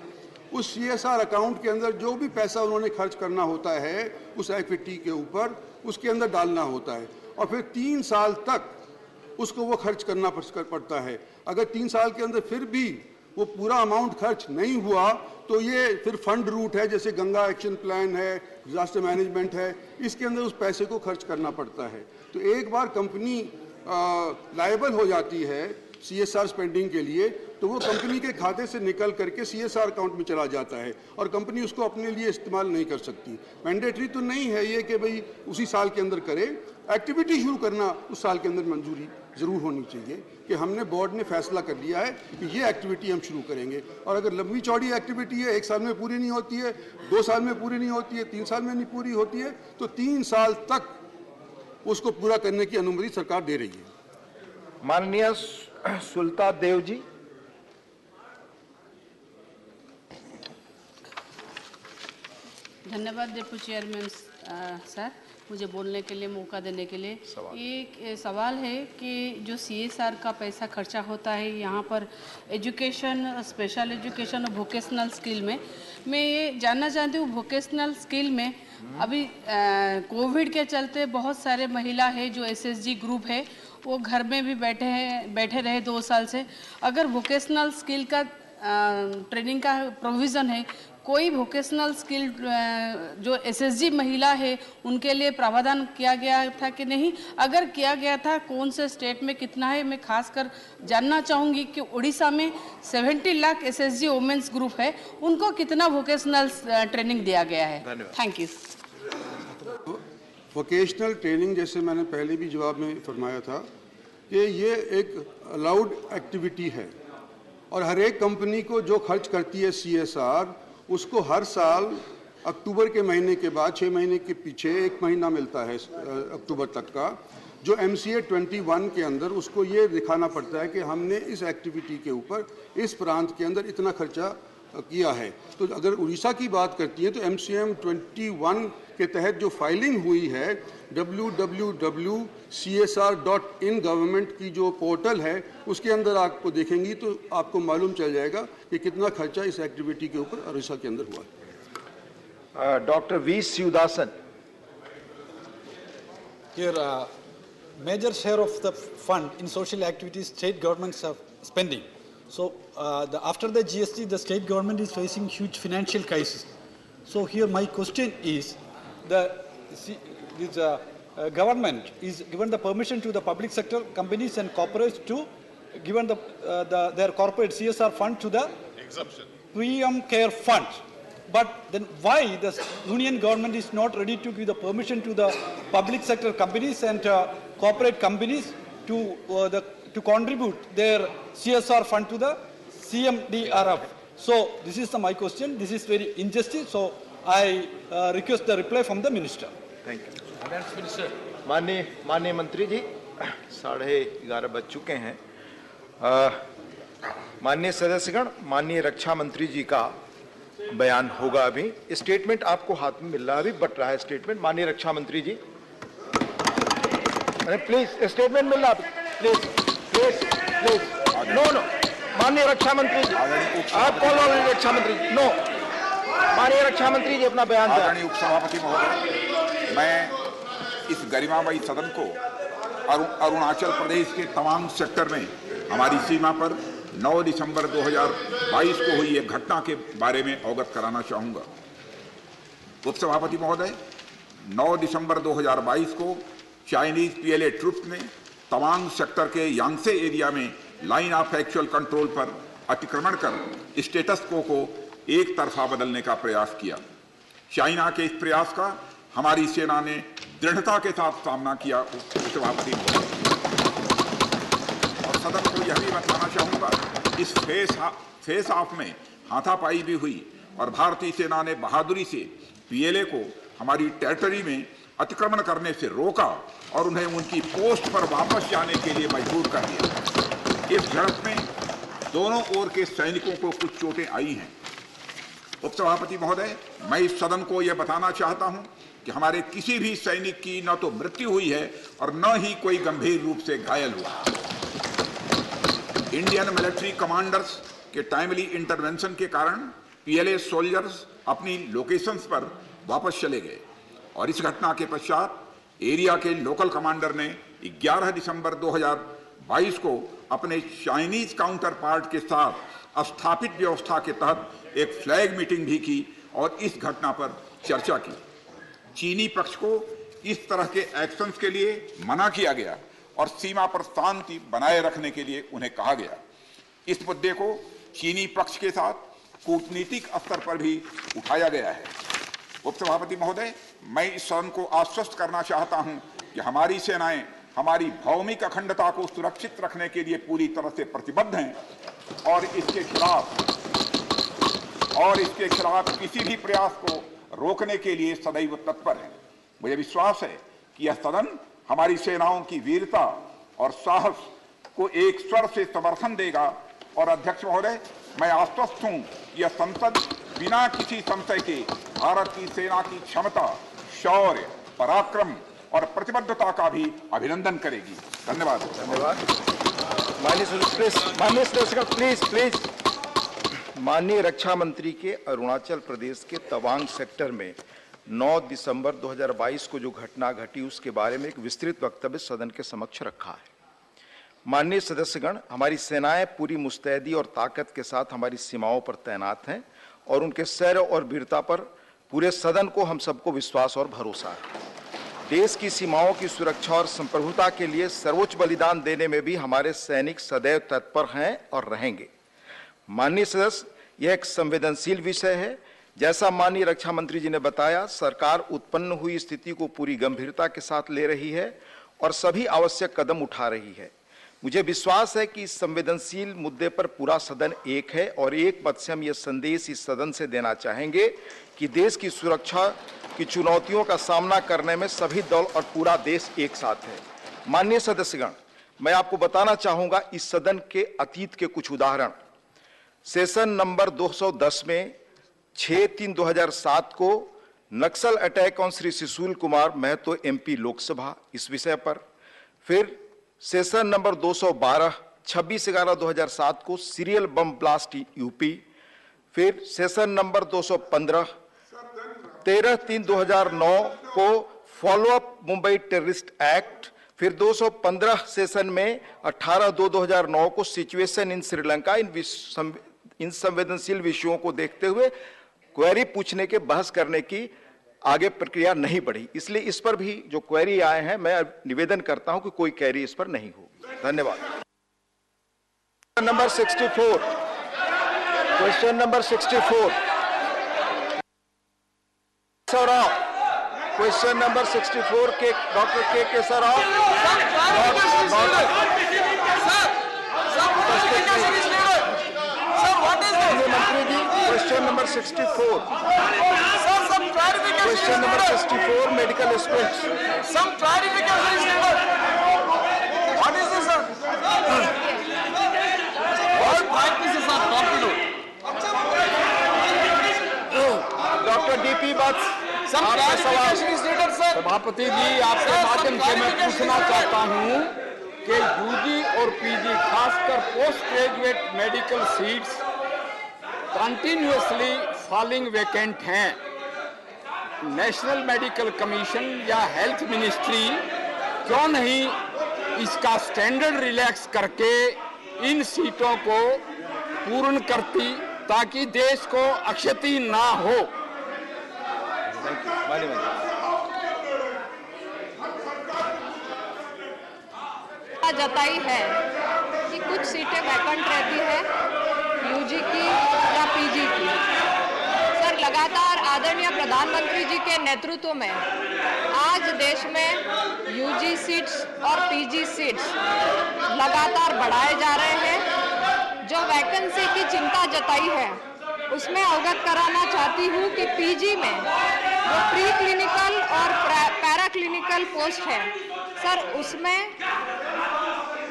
Speaker 4: उस CSR अकाउंट के अंदर जो भी पैसा उन्होंने खर्च करना होता है उस एक्टिविटी के ऊपर, उसके अंदर डालना होता है, और फिर 3 साल तक उसको वो खर्च करना पड़ता है। अगर 3 साल के अंदर फिर भी वो पूरा अमाउंट खर्च नहीं हुआ तो ये फिर फंड रूट है, जैसे गंगा एक्शन प्लान है, डिजास्टर मैनेजमेंट है, इसके अंदर उस पैसे को खर्च करना पड़ता है। तो एक बार कंपनी लायबल हो जाती है CSR स्पेंडिंग के लिए तो वो कंपनी के खाते से निकल करके CSR अकाउंट में चला जाता है और कंपनी उसको अपने लिए इस्तेमाल नहीं कर सकती। मैंडेटरी तो नहीं है ये कि भाई उसी साल के अंदर करे, एक्टिविटी शुरू करना उस साल के अंदर मंजूरी ज़रूर होनी चाहिए कि हमने, बोर्ड ने फैसला कर लिया है कि ये एक्टिविटी हम शुरू करेंगे। और अगर लंबी चौड़ी एक्टिविटी है, 1 साल में पूरी नहीं होती है, 2 साल में पूरी नहीं होती है, 3 साल में नहीं पूरी होती है, तो 3 साल तक उसको पूरा करने की अनुमति सरकार दे रही है।
Speaker 2: माननीय सुलता देव जी।
Speaker 13: धन्यवाद डिप्टी चेयरमैन सर, मुझे बोलने के लिए, मौका देने के लिए। एक सवाल है कि जो CSR का पैसा खर्चा होता है यहाँ पर एजुकेशन, स्पेशल एजुकेशन और वोकेशनल स्किल में, मैं ये जानना चाहती हूँ वोकेशनल स्किल में अभी कोविड के चलते बहुत सारे महिला है जो SSG ग्रुप है वो घर में भी बैठे रहे 2 साल से। अगर वोकेशनल स्किल का ट्रेनिंग का प्रोविज़न है, कोई वोकेशनल स्किल जो SSG महिला है उनके लिए प्रावधान किया गया था कि नहीं? अगर किया गया था, कौन से स्टेट में कितना है? मैं खासकर जानना चाहूँगी कि उड़ीसा में 70 लाख SSG वुमेन्स ग्रुप है, उनको कितना वोकेशनल ट्रेनिंग दिया गया है? Thank you.
Speaker 4: वोकेशनल ट्रेनिंग, जैसे मैंने पहले भी जवाब में फरमाया था कि ये एक अलाउड एक्टिविटी है और हर एक कंपनी को जो खर्च करती है CSR उसको हर साल अक्टूबर के महीने के बाद 6 महीने के पीछे 1 महीना मिलता है अक्टूबर तक का, जो MCA 21 के अंदर उसको ये दिखाना पड़ता है कि हमने इस एक्टिविटी के ऊपर इस प्रांत के अंदर इतना खर्चा किया है। तो अगर उड़ीसा की बात करती है तो MCM 21 के तहत जो फाइलिंग हुई है www.csr.in गवर्नमेंट की जो पोर्टल है उसके अंदर आपको देखेंगी तो आपको मालूम चल जाएगा कि कितना खर्चा इस एक्टिविटी के ऊपर उड़ीसा के अंदर हुआ है।
Speaker 2: Doctor V. Sivadasan.
Speaker 14: Here, major share of the fund in social activities state governments are spending. So after the GST, the state government is facing huge financial crisis. So here my question is, government is given the permission to the public sector companies and corporates to given their corporate CSR fund to the
Speaker 6: Exemption.
Speaker 14: PM Care Fund. But then why the union government is not ready to give the permission to the public sector companies and corporate companies to contribute their CSR fund to the CMDRF? So this is my question. This is very injustice. So I request the reply from the minister.
Speaker 2: Thank you. माननीय मंत्री जी, 11:30 बज चुके हैं। माननीय सदस्यगण, माननीय रक्षा मंत्री जी का बयान होगा अभी। स्टेटमेंट आपको हाथ में मिल रहा है, अभी बट रहा है स्टेटमेंट। माननीय रक्षा मंत्री जी, प्लीज स्टेटमेंट मिल रहा है, please please please. No no, माननीय रक्षा मंत्री जी, आप कॉल वाले रक्षा मंत्री जी, नो। माननीय रक्षा मंत्री जी अपना बयान।
Speaker 15: आदरणीय उपसभापति महोदय, मैं इस गरिमामयी सदन को अरुणाचल प्रदेश के तवांग सेक्टर में हमारी सीमा पर 9 दिसंबर 2022 को हुई एक घटना के बारे में अवगत कराना चाहूंगा। उपसभापति महोदय, 9 दिसंबर 2022 को चाइनीज पीएलए ट्रुप्स ने तवांग सेक्टर के यांगसे एरिया में लाइन ऑफ एक्चुअल कंट्रोल पर अतिक्रमण कर स्टेटस को एक तरफा बदलने का प्रयास किया। चाइना के इस प्रयास का हमारी सेना ने दृढ़ता के साथ सामना किया। उपसभापति महोदय, और सदन को यह भी बताना चाहूंगा, इस फेस ऑफ में हाथापाई भी हुई और भारतीय सेना ने बहादुरी से पीएलए को हमारी टेरिटरी में अतिक्रमण करने से रोका और उन्हें उनकी पोस्ट पर वापस जाने के लिए मजबूर कर दिया। इस झड़प में दोनों ओर के सैनिकों को कुछ चोटें आई हैं। उपसभापति महोदय, मैं इस सदन को यह बताना चाहता हूं कि हमारे किसी भी सैनिक की न तो मृत्यु हुई है और न ही कोई गंभीर रूप से घायल हुआ। इंडियन मिलिट्री कमांडर्स के टाइमली इंटरवेंशन के कारण पीएलए सोल्जर्स अपनी लोकेशंस पर वापस चले गए और इस घटना के पश्चात एरिया के लोकल कमांडर ने 11 दिसंबर 2022 को अपने चाइनीज काउंटर पार्ट के साथ स्थापित व्यवस्था के तहत एक फ्लैग मीटिंग भी की और इस घटना पर चर्चा की। चीनी पक्ष को इस तरह के एक्शंस के लिए मना किया गया और सीमा पर शांति बनाए रखने के लिए उन्हें कहा गया। इस मुद्दे को चीनी पक्ष के साथ कूटनीतिक स्तर पर भी उठाया गया है। उपसभापति महोदय, मैं इस सदन को आश्वस्त करना चाहता हूं कि हमारी सेनाएं हमारी भौमिक अखंडता को सुरक्षित रखने के लिए पूरी तरह से प्रतिबद्ध हैं और इसके खिलाफ किसी भी प्रयास को रोकने के लिए सदैव तत्पर है। मुझे विश्वास है कि यह सदन हमारी सेनाओं की वीरता और साहस को एक स्वर से समर्थन देगा। और अध्यक्ष महोदय, मैं आश्वस्त हूं कि यह संसद बिना किसी संशय के भारत की सेना की क्षमता, शौर्य, पराक्रम और प्रतिबद्धता का भी अभिनंदन करेगी। धन्यवाद।
Speaker 2: धन्यवाद। प्लीज माननीय रक्षा मंत्री के अरुणाचल प्रदेश के तवांग सेक्टर में 9 दिसंबर 2022 को जो घटना घटी उसके बारे में एक विस्तृत वक्तव्य सदन के समक्ष रखा है। माननीय सदस्यगण, हमारी सेनाएं पूरी मुस्तैदी और ताकत के साथ हमारी सीमाओं पर तैनात हैं और उनके शौर्य और वीरता पर पूरे सदन को हम सबको विश्वास और भरोसा है। देश की सीमाओं की सुरक्षा और संप्रभुता के लिए सर्वोच्च बलिदान देने में भी हमारे सैनिक सदैव तत्पर हैं और रहेंगे। माननीय सदस्य, यह एक संवेदनशील विषय है। जैसा माननीय रक्षा मंत्री जी ने बताया, सरकार उत्पन्न हुई स्थिति को पूरी गंभीरता के साथ ले रही है और सभी आवश्यक कदम उठा रही है। मुझे विश्वास है कि इस संवेदनशील मुद्दे पर पूरा सदन एक है और एक मत से हम यह संदेश इस सदन से देना चाहेंगे कि देश की सुरक्षा की चुनौतियों का सामना करने में सभी दल और पूरा देश एक साथ है। माननीय सदस्यगण, मैं आपको बताना चाहूंगा इस सदन के अतीत के कुछ उदाहरण। सेशन नंबर 210 में 6/3/2007 को Naxal attack on Shri Sushil Kumar Mahato MP Lok Sabha, इस विषय पर। फिर सेशन नंबर 212 26/11/2007 को सीरियल बम ब्लास्ट यूपी। फिर सेशन नंबर 215 13/3/2009 को फॉलोअप मुंबई टेररिस्ट एक्ट। फिर 215 सेशन में 18/2/2009 को सिचुएशन इन श्रीलंका इन संवेदनशील विषयों को देखते हुए क्वेरी पूछने के बहस करने की आगे प्रक्रिया नहीं बढ़ी। इसलिए इस पर भी जो क्वेरी आए हैं, मैं निवेदन करता हूं कि कोई क्वेरी इस पर नहीं हो। धन्यवाद। Number 64, question number 64 question number 64 के डॉक्टर के सर मंत्री जी, question number 64 question number 64 medical students.
Speaker 16: Some clarification is needed. What is this, sir? What practices are talking about?
Speaker 2: Doctor DP बत्स,
Speaker 16: Some clarification is needed, sir.
Speaker 17: सभापति जी, आपके माध्यम से मैं पूछना चाहता हूं कि यूजी और पीजी, खासकर post graduate medical seats continuously falling vacant हैं। नेशनल मेडिकल कमीशन या हेल्थ मिनिस्ट्री क्यों नहीं इसका स्टैंडर्ड रिलैक्स करके इन सीटों को पूर्ण करती, ताकि देश को अक्षति ना हो।
Speaker 18: जताई है कि कुछ सीटें वैकेंट रहती है यूजी की या पीजी की। सर, लगातार आदरणीय प्रधानमंत्री जी के नेतृत्व में आज देश में यूजी सीट्स और पीजी सीट्स लगातार बढ़ाए जा रहे हैं। जो वैकेंसी की चिंता जताई है उसमें अवगत कराना चाहती हूँ कि पीजी में जो प्री क्लिनिकल और पैरा क्लिनिकल पोस्ट है सर, उसमें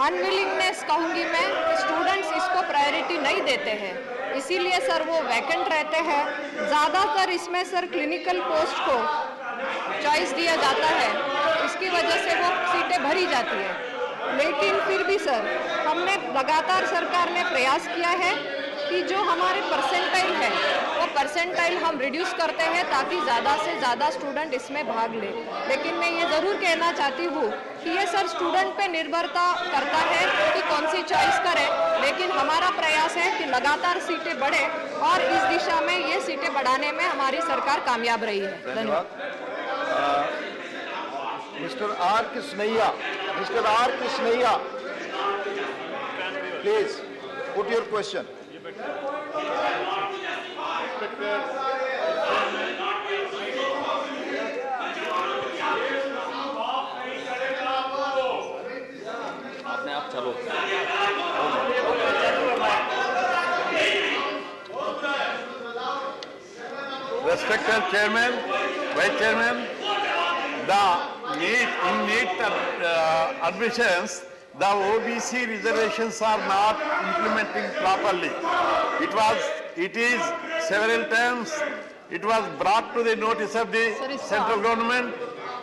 Speaker 18: अनविलिंगनेस कहूँगी मैं, स्टूडेंट्स इसको प्रायोरिटी नहीं देते हैं, इसीलिए सर वो वैकेंट रहते हैं। ज़्यादातर इसमें सर क्लिनिकल पोस्ट को चॉइस दिया जाता है, इसकी वजह से वो सीटें भरी जाती है। लेकिन फिर भी सर हमने लगातार सरकार ने प्रयास किया है कि जो हमारे परसेंटाइल है वो परसेंटाइल हम रिड्यूस करते हैं ताकि ज़्यादा से ज़्यादा स्टूडेंट इसमें भाग ले। लेकिन मैं ये ज़रूर कहना चाहती हूँ कि ये सर स्टूडेंट पे निर्भरता करता है कि कौन सी चॉइस करे, लेकिन हमारा प्रयास है कि लगातार सीटें बढ़े और इस दिशा में ये सीटें बढ़ाने में हमारी सरकार कामयाब रही है। धन्यवाद।
Speaker 2: Mister R Krishnaiah, please put your question.
Speaker 17: आपने आप चलो।
Speaker 19: Respected Chairman, Vice Chairman, the NEET admissions, the OBC reservations are not implementing properly. It is several times it was brought to the notice of the central government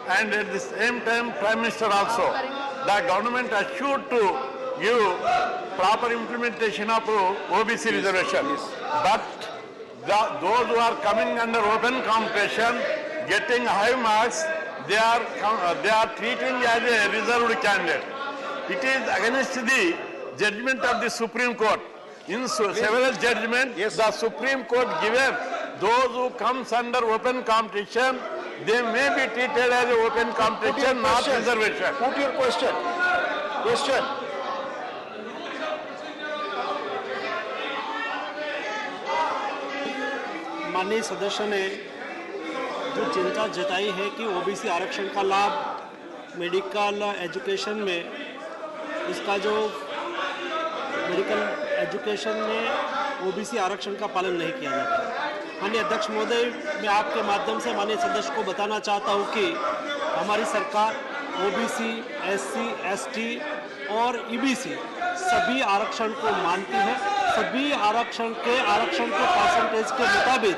Speaker 19: and at the same time Prime Minister also. The government assured to give proper implementation of OBC reservations. But those who are coming under open competition, getting high marks, they are treating as a reserved candidate. It is against the judgment of the Supreme Court. In several judgments, the Supreme Court given those who comes under open competition, they may be treated as an open competition, not reservation.
Speaker 2: Put your question.
Speaker 9: माननीय सदस्य ने जो चिंता जताई है कि OBC आरक्षण का लाभ मेडिकल एजुकेशन में, इसका जो मेडिकल एजुकेशन में ओबीसी आरक्षण का पालन नहीं किया जाता। माननीय अध्यक्ष महोदय, मैं आपके माध्यम से माननीय सदस्य को बताना चाहता हूं कि हमारी सरकार ओबीसी, एससी, एसटी और ईबीसी सभी आरक्षण को मानती है। सभी आरक्षण के परसेंटेज के मुताबिक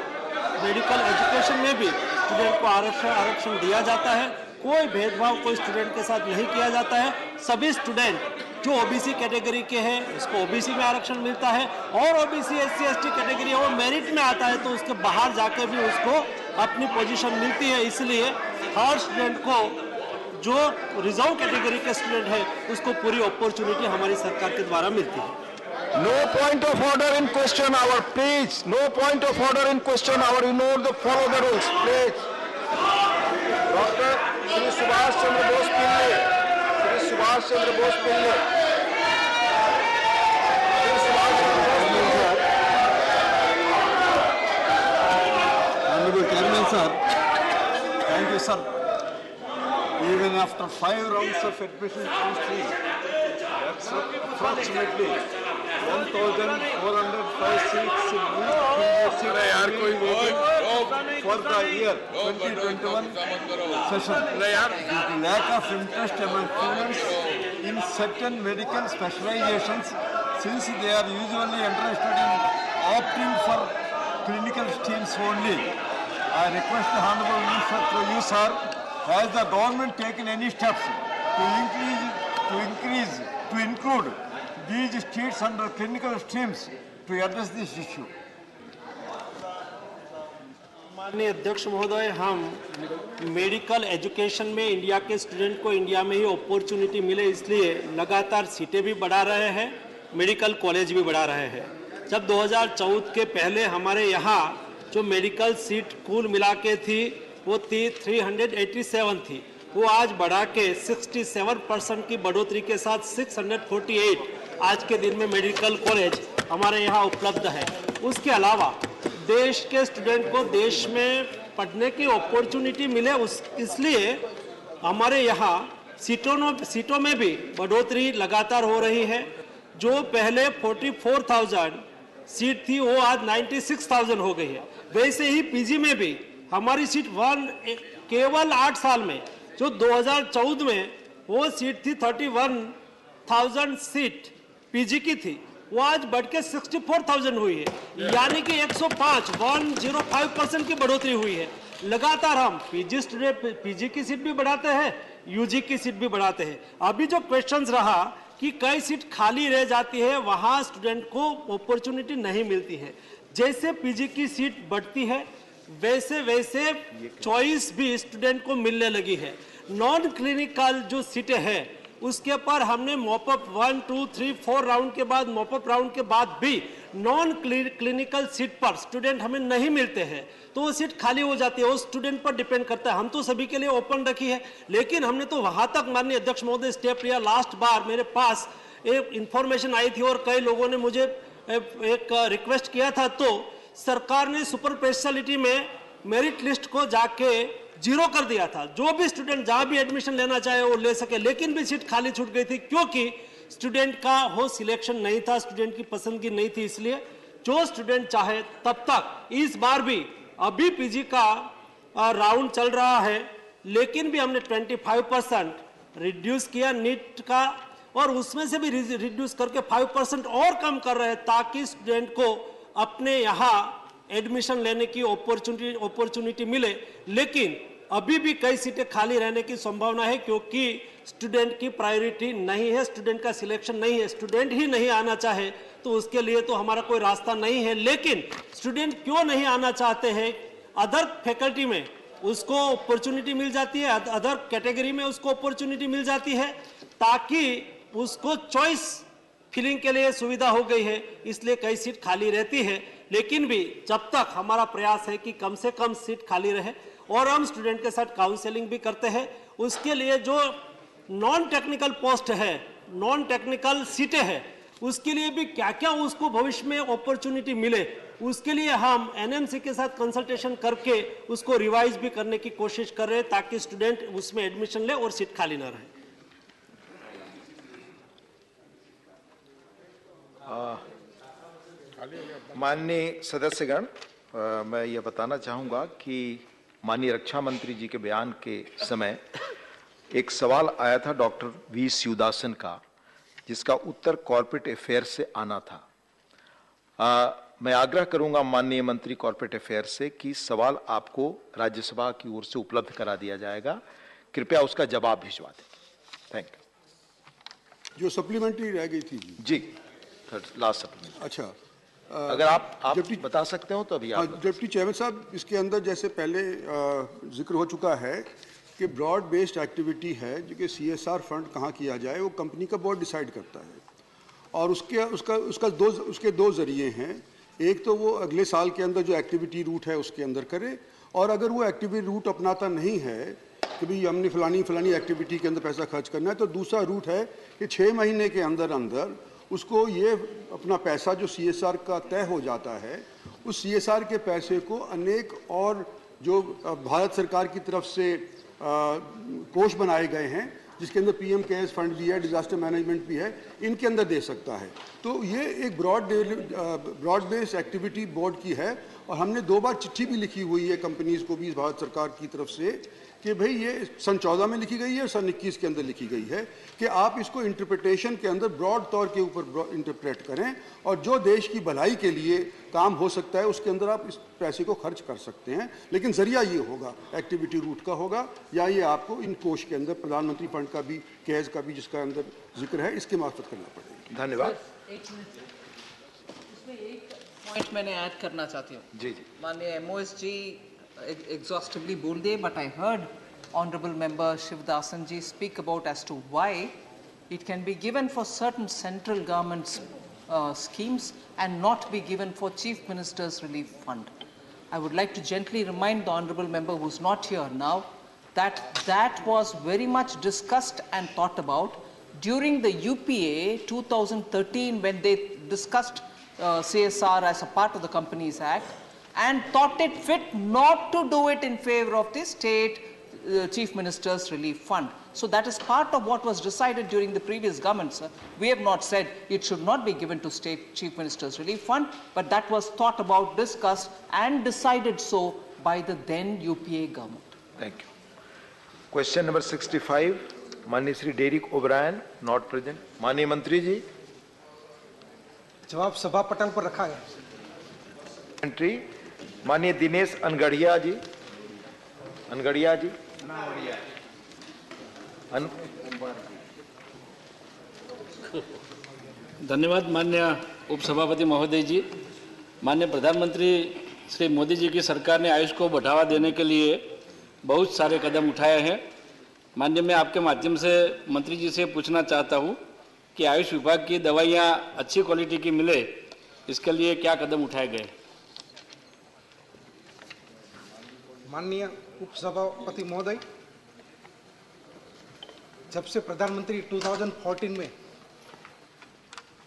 Speaker 9: मेडिकल एजुकेशन में भी स्टूडेंट को आरक्षण दिया जाता है। कोई भेदभाव कोई स्टूडेंट के साथ नहीं किया जाता है। सभी स्टूडेंट जो ओबीसी कैटेगरी के हैं उसको ओबीसी में आरक्षण मिलता है, और ओबीसी एससी एसटी कैटेगरी है वो मेरिट में आता है तो उसके बाहर जाकर भी उसको अपनी पोजीशन मिलती है। इसलिए हर स्टूडेंट को जो रिजर्व कैटेगरी के स्टूडेंट है उसको पूरी अपॉर्चुनिटी हमारी सरकार के द्वारा मिलती है।
Speaker 2: No point of order in question hour, please. No point of order in question hour. You know the follow the rules, please. Dr. Shri Subhash Chandra Bose Pillai. Shri Subhash Chandra Bose Pillai. Shri Subhash Chandra Bose Pillai.
Speaker 14: Honorable Chairman, sir. Thank you, sir. Even after 5 rounds of admission history, that's approximately 1,405 seats in for the year 2021 session. Due to lack of interest among students in certain medical specializations, since they are usually interested in opting for clinical streams only, I request the Honorable Minister through you, sir, has the government taken any steps to include these streets under clinical streams to address this issue?
Speaker 9: माननीय अध्यक्ष महोदय, हम medical education में India के student को India में ही opportunity मिले इसलिए लगातार सीटें भी बढ़ा रहे हैं, मेडिकल कॉलेज भी बढ़ा रहे हैं। जब 2014 के पहले हमारे यहाँ जो मेडिकल सीट कुल मिला के थी वो थी 387 थी, वो आज बढ़ा के 67% की बढ़ोतरी के साथ 648 आज के दिन में मेडिकल कॉलेज हमारे यहाँ उपलब्ध है। उसके अलावा देश के स्टूडेंट को देश में पढ़ने की अपॉर्चुनिटी मिले इसलिए हमारे यहाँ सीटों में भी बढ़ोतरी लगातार हो रही है। जो पहले 44,000 सीट थी वो आज 96,000 हो गई है। वैसे ही पीजी में भी हमारी सीट केवल 8 साल में जो 2014 में वो सीट थी 31,000 सीट पीजी की थी, वो आज बढ़ के 64,000 हुई है, यानी कि 105% की बढ़ोतरी हुई है। लगातार हम पीजी की सीट भी बढ़ाते हैं, यूजी की सीट भी बढ़ाते हैं। अभी जो क्वेश्चंस रहा कि कई सीट खाली रह जाती है, वहां स्टूडेंट को अपॉर्चुनिटी नहीं मिलती है। जैसे पीजी की सीट बढ़ती है वैसे वैसे चॉइस भी स्टूडेंट को मिलने लगी है। नॉन क्लिनिकल जो सीटें हैं उसके पर हमने मॉपअप 1, 2, 3, 4 राउंड के बाद मॉपअप राउंड के बाद भी नॉन क्लिनिकल सीट पर स्टूडेंट हमें नहीं मिलते हैं, तो वो सीट खाली हो जाती है। वो स्टूडेंट पर डिपेंड करता है। हम तो सभी के लिए ओपन रखी है, लेकिन हमने तो वहां तक माननीय अध्यक्ष महोदय स्टेप लिया। लास्ट बार मेरे पास एक इंफॉर्मेशन आई थी और कई लोगों ने मुझे एक रिक्वेस्ट किया था, तो सरकार ने सुपर स्पेशलिटी में मेरिट लिस्ट को जाके 0 कर दिया था। जो भी स्टूडेंट जहां भी एडमिशन लेना चाहे वो ले सके, लेकिन भी सीट खाली छूट गई थी क्योंकि स्टूडेंट का वो सिलेक्शन नहीं था, स्टूडेंट की पसंद की नहीं थी। इसलिए जो स्टूडेंट चाहे तब तक, इस बार भी अभी पीजी का राउंड चल रहा है, लेकिन भी हमने 25% रिड्यूस किया नीट का, और उसमें से भी रिड्यूस करके 5% और कम कर रहे हैं ताकि स्टूडेंट को अपने यहाँ एडमिशन लेने की अपॉर्चुनिटी मिले। लेकिन अभी भी कई सीटें खाली रहने की संभावना है क्योंकि स्टूडेंट की प्रायोरिटी नहीं है, स्टूडेंट का सिलेक्शन नहीं है। स्टूडेंट ही नहीं आना चाहे तो उसके लिए तो हमारा कोई रास्ता नहीं है। लेकिन स्टूडेंट क्यों नहीं आना चाहते हैं, अदर फैकल्टी में उसको अपॉर्चुनिटी मिल जाती है, अदर कैटेगरी में उसको अपॉर्चुनिटी मिल जाती है, ताकि उसको चॉइस फिलिंग के लिए सुविधा हो गई है, इसलिए कई सीट खाली रहती है। लेकिन भी जब तक हमारा प्रयास है कि कम से कम सीट खाली रहे, और हम स्टूडेंट के साथ काउंसलिंग भी करते हैं, उसके लिए जो नॉन टेक्निकल पोस्ट है, नॉन टेक्निकल सीटें हैं, उसके लिए भी क्या क्या उसको भविष्य में अपॉर्चुनिटी मिले, उसके लिए हम एनएमसी के साथ कंसल्टेशन करके उसको रिवाइज भी करने की कोशिश कर रहे हैं ताकि स्टूडेंट उसमें एडमिशन ले और सीट खाली ना रहे।
Speaker 2: माननीय सदस्यगण, मैं ये बताना चाहूँगा कि माननीय रक्षा मंत्री जी के बयान के समय एक सवाल आया था डॉक्टर वी शिवदासन का, जिसका उत्तर कॉर्पोरेट अफेयर से आना था। मैं आग्रह करूंगा माननीय मंत्री कॉर्पोरेट अफेयर से कि सवाल आपको राज्यसभा की ओर से उपलब्ध करा दिया जाएगा, कृपया उसका जवाब भिजवा दें। Thank you.
Speaker 5: जो सप्लीमेंट्री रह गई थी
Speaker 2: जी, लास्ट सप्लीमेंट्री।
Speaker 5: अच्छा,
Speaker 2: अगर आप बता सकते हो तो अभी आप।
Speaker 5: डिप्टी चेयरमैन साहब, इसके अंदर जैसे पहले जिक्र हो चुका है
Speaker 20: कि ब्रॉड बेस्ड एक्टिविटी है जो कि CSR फंड कहाँ किया जाए वो कंपनी का बोर्ड डिसाइड करता है, और उसके दो जरिए हैं। एक तो वो अगले साल के अंदर जो एक्टिविटी रूट है उसके अंदर करे, और अगर वो एक्टिविटी रूट अपनाता नहीं है कि भाई हमने फलानी एक्टिविटी के अंदर पैसा खर्च करना है, तो दूसरा रूट है कि 6 महीने के अंदर अंदर उसको ये अपना पैसा जो CSR का तय हो जाता है, उस CSR के पैसे को अनेक और जो भारत सरकार की तरफ से कोष बनाए गए हैं, जिसके अंदर PM केयर्स फंड भी है, डिजास्टर मैनेजमेंट भी है, इनके अंदर दे सकता है। तो ये एक ब्रॉड बेस्ड एक्टिविटी बोर्ड की है, और हमने 2 बार चिट्ठी भी लिखी हुई है कंपनीज को भी भारत सरकार की तरफ से कि भाई ये सन 14 में लिखी गई है और सन 21 के अंदर लिखी गई है कि आप इसको इंटरप्रिटेशन के अंदर ब्रॉड तौर के ऊपर इंटरप्रेट करें, और जो देश की भलाई के लिए काम हो सकता है उसके अंदर आप इस पैसे को खर्च कर सकते हैं, लेकिन जरिया ये होगा एक्टिविटी रूट का होगा, या ये आपको इन कोष के अंदर प्रधानमंत्री फंड का भी, केयर्स का भी जिसका अंदर जिक्र है, इसके मार्फत करना पड़ेगा।
Speaker 2: धन्यवाद।
Speaker 21: इसमें एक पॉइंट मैंने ऐड करना चाहती हूँ।
Speaker 2: जी जी,
Speaker 21: माननीय MOS जी exhaustively बोल दिए, but I heard Honorable Member Shivdasan ji speak about as to why it can be given for certain central government's schemes and not be given for Chief Minister's Relief Fund. I would like to gently remind the Honorable Member who's not here now that that was very much discussed and thought about during the UPA 2013 when they discussed CSR as a part of the Companies Act, and thought it fit not to do it in favor of the state Chief Minister's Relief Fund. So that is part of what was decided during the previous government, sir. We have not said it should not be given to State Chief Minister's Relief Fund, but that was thought about, discussed and decided so by the then UPA government.
Speaker 2: Thank you. Question number 65, माननीय Shri Derek O'Brien, not present. माननीय मंत्री जी,
Speaker 14: जवाब सभा पटल पर रखा है।
Speaker 2: मंत्री माननीय दिनेश अनगढ़िया जी, अनगढ़िया जी,
Speaker 11: धन्यवाद माननीय उपसभापति महोदय जी। माननीय प्रधानमंत्री श्री मोदी जी की सरकार ने आयुष को बढ़ावा देने के लिए बहुत सारे कदम उठाए हैं। माननीय, मैं आपके माध्यम से मंत्री जी से पूछना चाहता हूं कि आयुष विभाग की दवाइयां अच्छी क्वालिटी की मिले, इसके लिए क्या कदम उठाए गए?
Speaker 14: माननीय उपसभापति महोदय, जब से प्रधानमंत्री 2014 में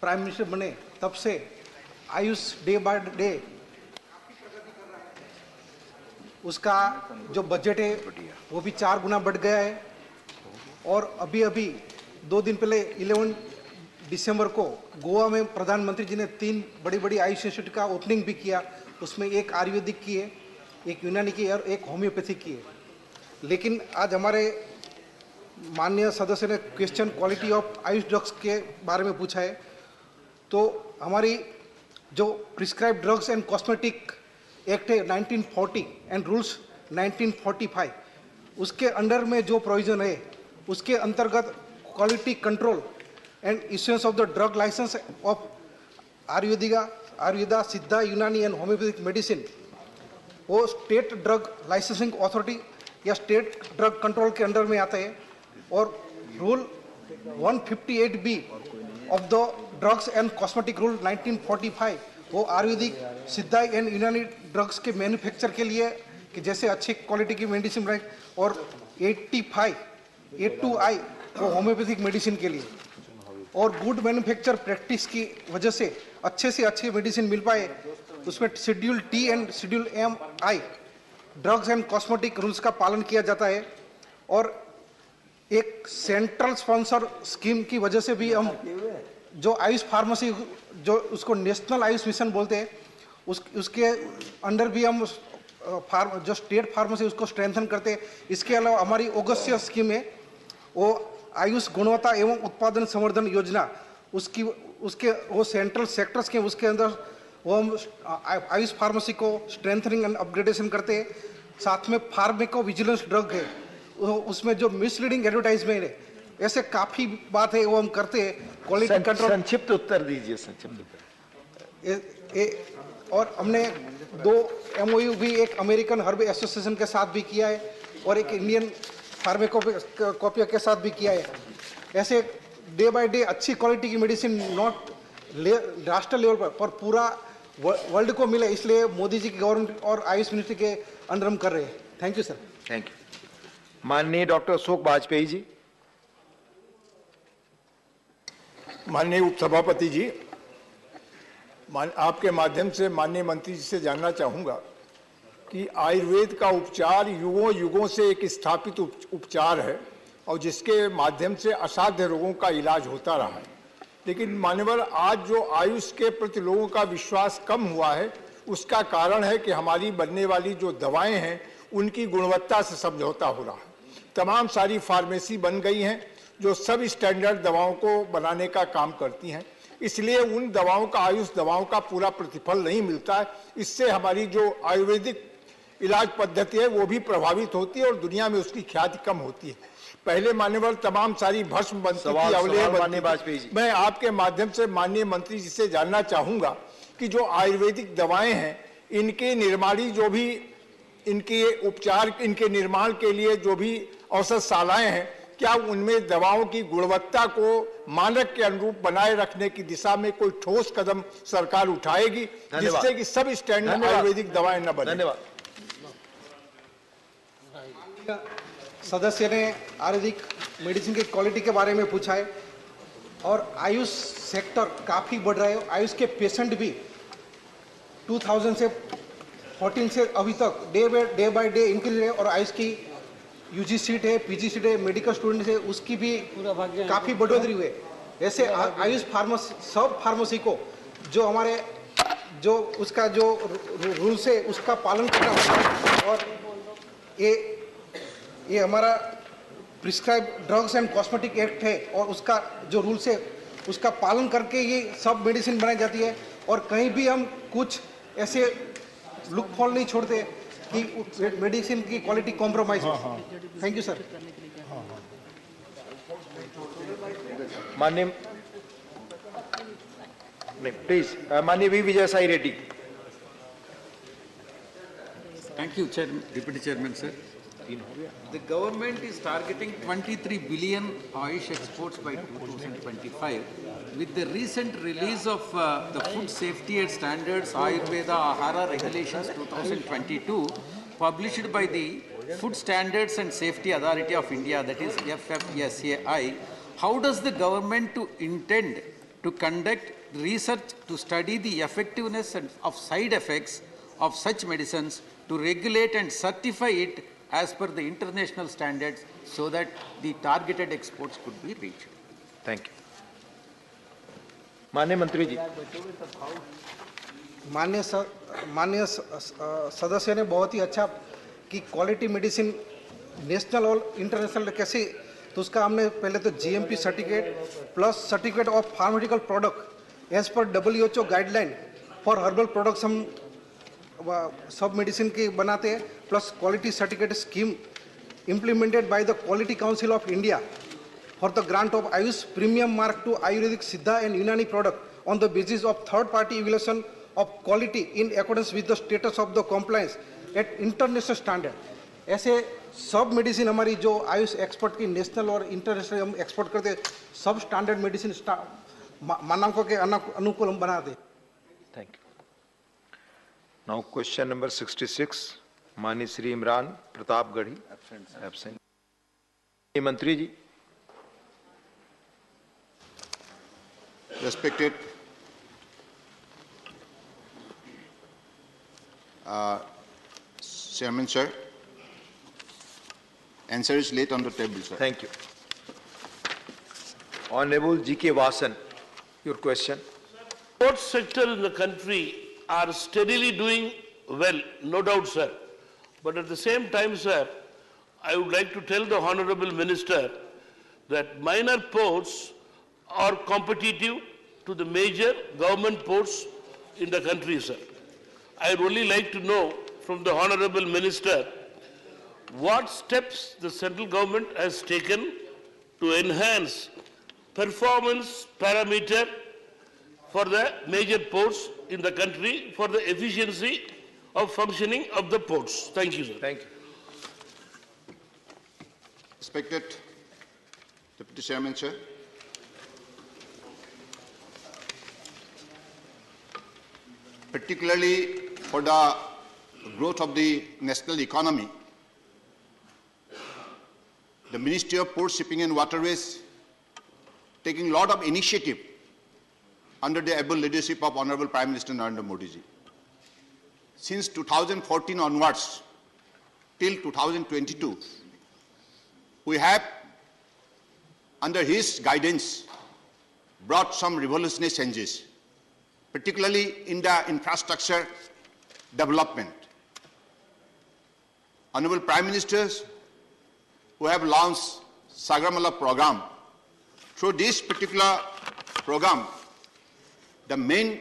Speaker 14: प्राइम मिनिस्टर बने तब से आयुष डे बाय डे उसका जो बजट है वो भी 4 गुना बढ़ गया है, और अभी 2 दिन पहले 11 दिसंबर को गोवा में प्रधानमंत्री जी ने 3 बड़ी आयुष इंस्टीट्यूट का ओपनिंग भी किया। उसमें एक आयुर्वेदिक की है, एक यूनानी की है और एक होम्योपैथिक की है। लेकिन आज हमारे माननीय सदस्य ने question quality of Ayush drugs के बारे में पूछा है, तो हमारी जो prescribe drugs and cosmetic act है 1940 एंड रूल्स 1945, उसके अंडर में जो प्रोविजन है उसके अंतर्गत quality control and issuance of the drug licence of Ayurveda, Siddha, Unani and homoeopathic medicine, वो स्टेट ड्रग लाइसेंसिंग अथॉरिटी या स्टेट ड्रग कंट्रोल के अंडर में आता है। और rule 158B of the drugs and cosmetic rule 1945 वो आयुर्वेदिक, सिद्धा एंड यूनानी ड्रग्स के मैन्युफैक्चर के लिए कि जैसे अच्छी क्वालिटी की मेडिसिन बनाए, और 82I वो होम्योपैथिक मेडिसिन के लिए, और गुड मैन्युफैक्चर प्रैक्टिस की वजह से अच्छी मेडिसिन मिल पाए। उसमें schedule T and schedule MI drugs and cosmetic rules का पालन किया जाता है। और एक सेंट्रल स्पॉन्सर स्कीम की वजह से भी हम जो आयुष फार्मेसी, जो उसको नेशनल आयुष मिशन बोलते हैं, उसके अंडर भी हम जो स्टेट फार्मेसी उसको स्ट्रेंथन करते हैं। इसके अलावा हमारी ओगस्या स्कीम है, वो आयुष गुणवत्ता एवं उत्पादन संवर्धन योजना, उसके वो सेंट्रल सेक्टर्स के, उसके अंदर वो हम आयुष फार्मेसी को स्ट्रेंथनिंग एंड अपग्रेडेशन करते हैं। साथ में फार्मेको विजिलेंस ड्रग है, उसमें जो मिसलीडिंग एडवर्टाइजमेंट है, ऐसे काफी बात है वो हम करते हैं। क्वालिटी कंट्रोल,
Speaker 2: संक्षिप्त उत्तर दीजिए, संक्षिप्त उत्तर।
Speaker 14: और हमने 2 MOU भी एक अमेरिकन हर्ब एसोसिएशन के साथ भी किया है और एक इंडियन
Speaker 5: फार्माकोपिया के साथ भी किया है। ऐसे डे बाय डे अच्छी क्वालिटी की मेडिसिन नॉट राष्ट्रीय लेवल पर पूरा वर्ल्ड को मिले, इसलिए मोदी जी की गवर्नमेंट और आयुष मिनिस्ट्री के अंडर हम कर रहे हैं। Thank you sir.
Speaker 2: Thank you. माननीय डॉक्टर अशोक वाजपेयी जी।
Speaker 3: माननीय उपसभापति जी, आपके माध्यम से माननीय मंत्री जी से जानना चाहूँगा कि आयुर्वेद का उपचार युगों युगों से एक स्थापित उपचार है और जिसके माध्यम से असाध्य रोगों का इलाज होता रहा है, लेकिन मान्यवर आज जो आयुष के प्रति लोगों का विश्वास कम हुआ है उसका कारण है कि हमारी बनने वाली जो दवाएं हैं उनकी गुणवत्ता से समझौता हो रहा है। तमाम सारी फार्मेसी बन गई हैं जो सब स्टैंडर्ड दवाओं को बनाने का काम करती हैं, इसलिए उन दवाओं का आयुष दवाओं का पूरा प्रतिफल नहीं मिलता है। इससे हमारी जो आयुर्वेदिक इलाज पद्धति है वो भी प्रभावित होती है और दुनिया में उसकी ख्याति कम होती है। पहले मान्यवर तमाम सारी भस्म बनती थी, अवलेह बनती थी। मैं आपके माध्यम से माननीय मंत्री जी से जानना चाहूंगा कि जो आयुर्वेदिक दवाएं हैं इनके निर्माणी जो भी इनके उपचार इनके निर्माण के लिए जो भी औषधशालाएं हैं, क्या उनमें दवाओं की गुणवत्ता को मानक के अनुरूप बनाए रखने की दिशा में कोई ठोस कदम सरकार उठाएगी जिससे कि सब स्टैंडर्ड आयुर्वेदिक दवाएं न बने?
Speaker 2: धन्यवाद।
Speaker 5: सदस्य ने आयुर्वेदिक मेडिसिन की क्वालिटी के बारे में पूछा है और आयुष सेक्टर काफ़ी बढ़ रहा है। आयुष के पेशेंट भी 2014 से अभी तक डे बाय डे इंक्रीज है और आयुष की यूजी सीट है, पीजी सीट है, मेडिकल स्टूडेंट है, उसकी भी काफ़ी बढ़ोतरी हुई है। ऐसे आयुष सब फार्मेसी को जो हमारे जो उसका जो रूल्स है उसका पालन करना होता है और ये हमारा prescribe drugs and cosmetic act है और उसका जो रूल्स है उसका पालन करके ये सब मेडिसिन बनाई जाती है और कहीं भी हम कुछ ऐसे लुक फॉल नहीं छोड़ते कि मेडिसिन की क्वालिटी कॉम्प्रोमाइज हो। Thank you sir.
Speaker 2: माननीय नहीं प्लीज माननीय V Vijay Sai Reddy.
Speaker 22: Thank you, Deputy Chairman, sir. The government is targeting 23 billion Ayush exports by 2025. With the recent release of the Food Safety and Standards Ayurveda Ahara Regulations 2022, published by the Food Standards and Safety Authority of India, that is FFSAI, how does the government intend to conduct research to study the effectiveness of side effects of such medicines, to regulate and certify it as per the international standards so that the targeted exports could be reached?
Speaker 2: Thank you. माननीय मंत्री जी।
Speaker 5: माननीय सदस्य ने बहुत ही अच्छा कि quality medicine national और इंटरनेशनल कैसे, तो उसका हमने पहले तो GMP certificate plus certificate of pharmaceutical product as per WHO guideline for herbal products हम सब मेडिसिन की बनाते हैं, plus quality certificate scheme implemented by the Quality Council of India for the grant of Ayush premium mark to Ayurvedic Siddha and Unani product on the basis of third-party evaluation of quality in accordance with the status of the compliance at international standard. ऐसे सब medicine हमारी जो Ayush export की national और international हम export करते सब standard medicine मानकों के अनुकूल हम बना दे।
Speaker 2: Thank you. Now question number 66 माननीय श्री इमरान प्रतापगढ़ी एब्सेंट। मंत्री जी।
Speaker 23: Respected Chairman, sir, answer is laid on the table, sir.
Speaker 2: Thank you. Honorable G.K. Vasan, your question.
Speaker 24: Sports sector in the country are steadily doing well, no doubt, sir. But at the same time, sir, I would like to tell the Honorable Minister that minor ports are competitive to the major government ports in the country, sir. I would only like to know from the Honorable Minister what steps the central government has taken to enhance performance parameter for the major ports in the country for the efficiency of functioning of the ports. Thank you, sir.
Speaker 2: Thank you.
Speaker 23: Respected Deputy Chairman, sir. Particularly for the growth of the national economy, the Ministry of Port, Shipping and Waterways taking a lot of initiative under the able leadership of Honorable Prime Minister Narendra Modi ji. Since 2014 onwards till 2022, we have, under his guidance, brought some revolutionary changes, particularly in the infrastructure development. Honorable Prime Ministers who have launched Sagarmala program. Through this particular program, the main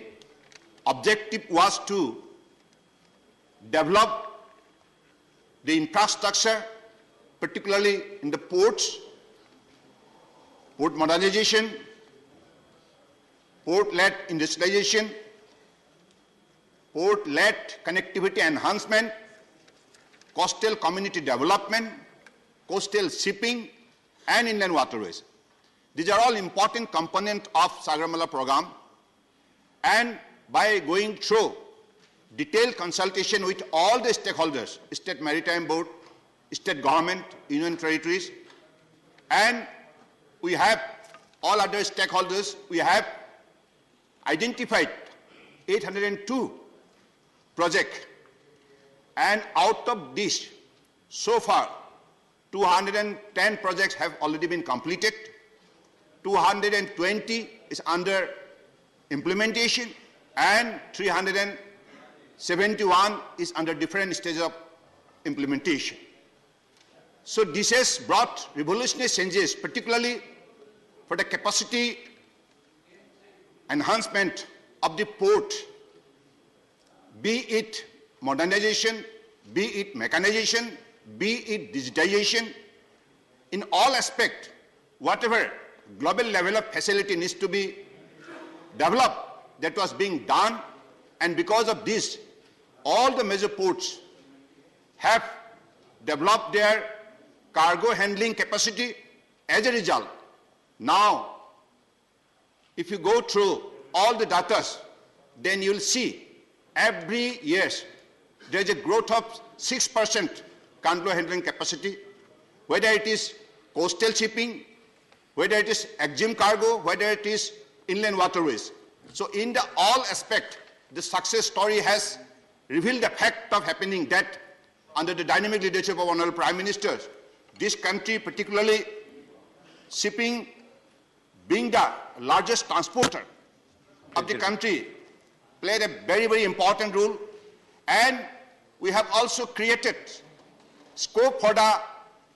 Speaker 23: objective was to develop the infrastructure, particularly in the ports, port modernization, port-led industrialization, port-led connectivity enhancement, coastal community development, coastal shipping, and inland waterways. These are all important components of Sagarmala program, and by going through detailed consultation with all the stakeholders, State Maritime Board, state government, union territories, and we have all other stakeholders, we have identified 802 projects, and out of this, so far, 210 projects have already been completed, 220 is under implementation, and 371 is under different stages of implementation. So this has brought revolutionary changes, particularly for the capacity enhancement of the port, be it modernization, be it mechanization, be it digitization. In all aspects, whatever global level of facility needs to be developed, that was being done, and because of this, all the major ports have developed their cargo handling capacity. As a result, now, if you go through all the data, then you'll see every year there is a growth of 6% cargo handling capacity, whether it is coastal shipping, whether it is EXIM cargo, whether it is inland waterways. So in the all aspect, the success story has revealed the fact of happening that under the dynamic leadership of Honorable Prime Minister, this country, particularly shipping being the largest transporter of the country, played a very, very important role. And we have also created scope for the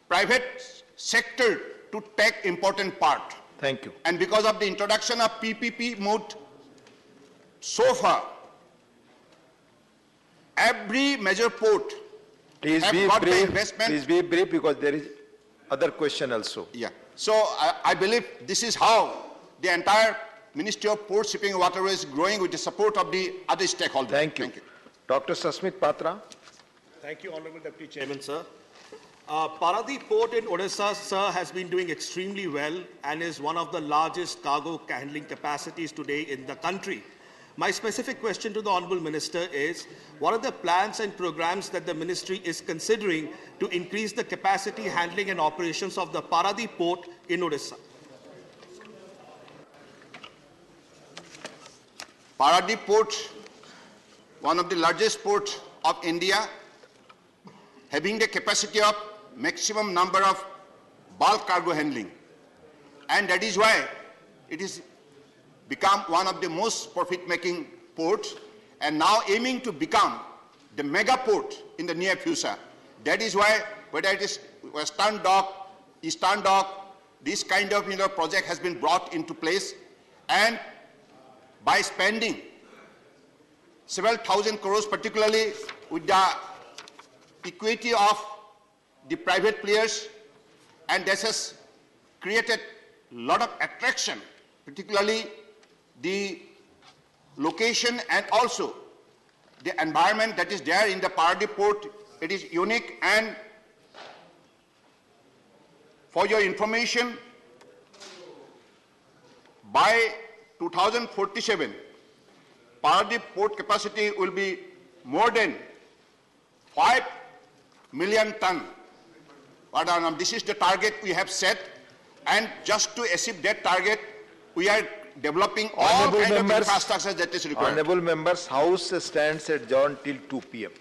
Speaker 23: private sector to take important part.
Speaker 2: Thank you.
Speaker 23: And because of the introduction of PPP mode, so far, every major port
Speaker 2: Please
Speaker 23: have
Speaker 2: be
Speaker 23: got the
Speaker 2: brief.
Speaker 23: investment.
Speaker 2: Please be brief because there is other question also.
Speaker 23: Yeah. So I believe this is how the entire Ministry of Port, Shipping and Waterways is growing with the support of the other stakeholders.
Speaker 2: Thank you. Dr. Sasmit Patra.
Speaker 1: Thank you, Honorable Deputy Chairman, sir. Paradip Port in Odisha, sir, has been doing extremely well and is one of the largest cargo handling capacities today in the country. My specific question to the Honorable Minister is, what are the plans and programs that the Ministry is considering to increase the capacity handling and operations of the Paradip Port in Odisha?
Speaker 23: Paradip Port, one of the largest ports of India, having the capacity of maximum number of bulk cargo handling. And that is why it is become one of the most profit-making ports, and now aiming to become the mega port in the near future. That is why, whether it is Western Dock, Eastern Dock, this kind of project has been brought into place, and by spending several thousand crores, particularly with the equity of the private players, and this has created a lot of attraction, particularly the location and also the environment that is there in the Paradip Port. It is unique, and For your information, by 2047, Paradip port capacity will be more than 5 million ton. This is the target we have set, and just to achieve that target, we are developing all kinds of infrastructure that is required.
Speaker 2: Honorable members, House stands adjourned till 2 p.m.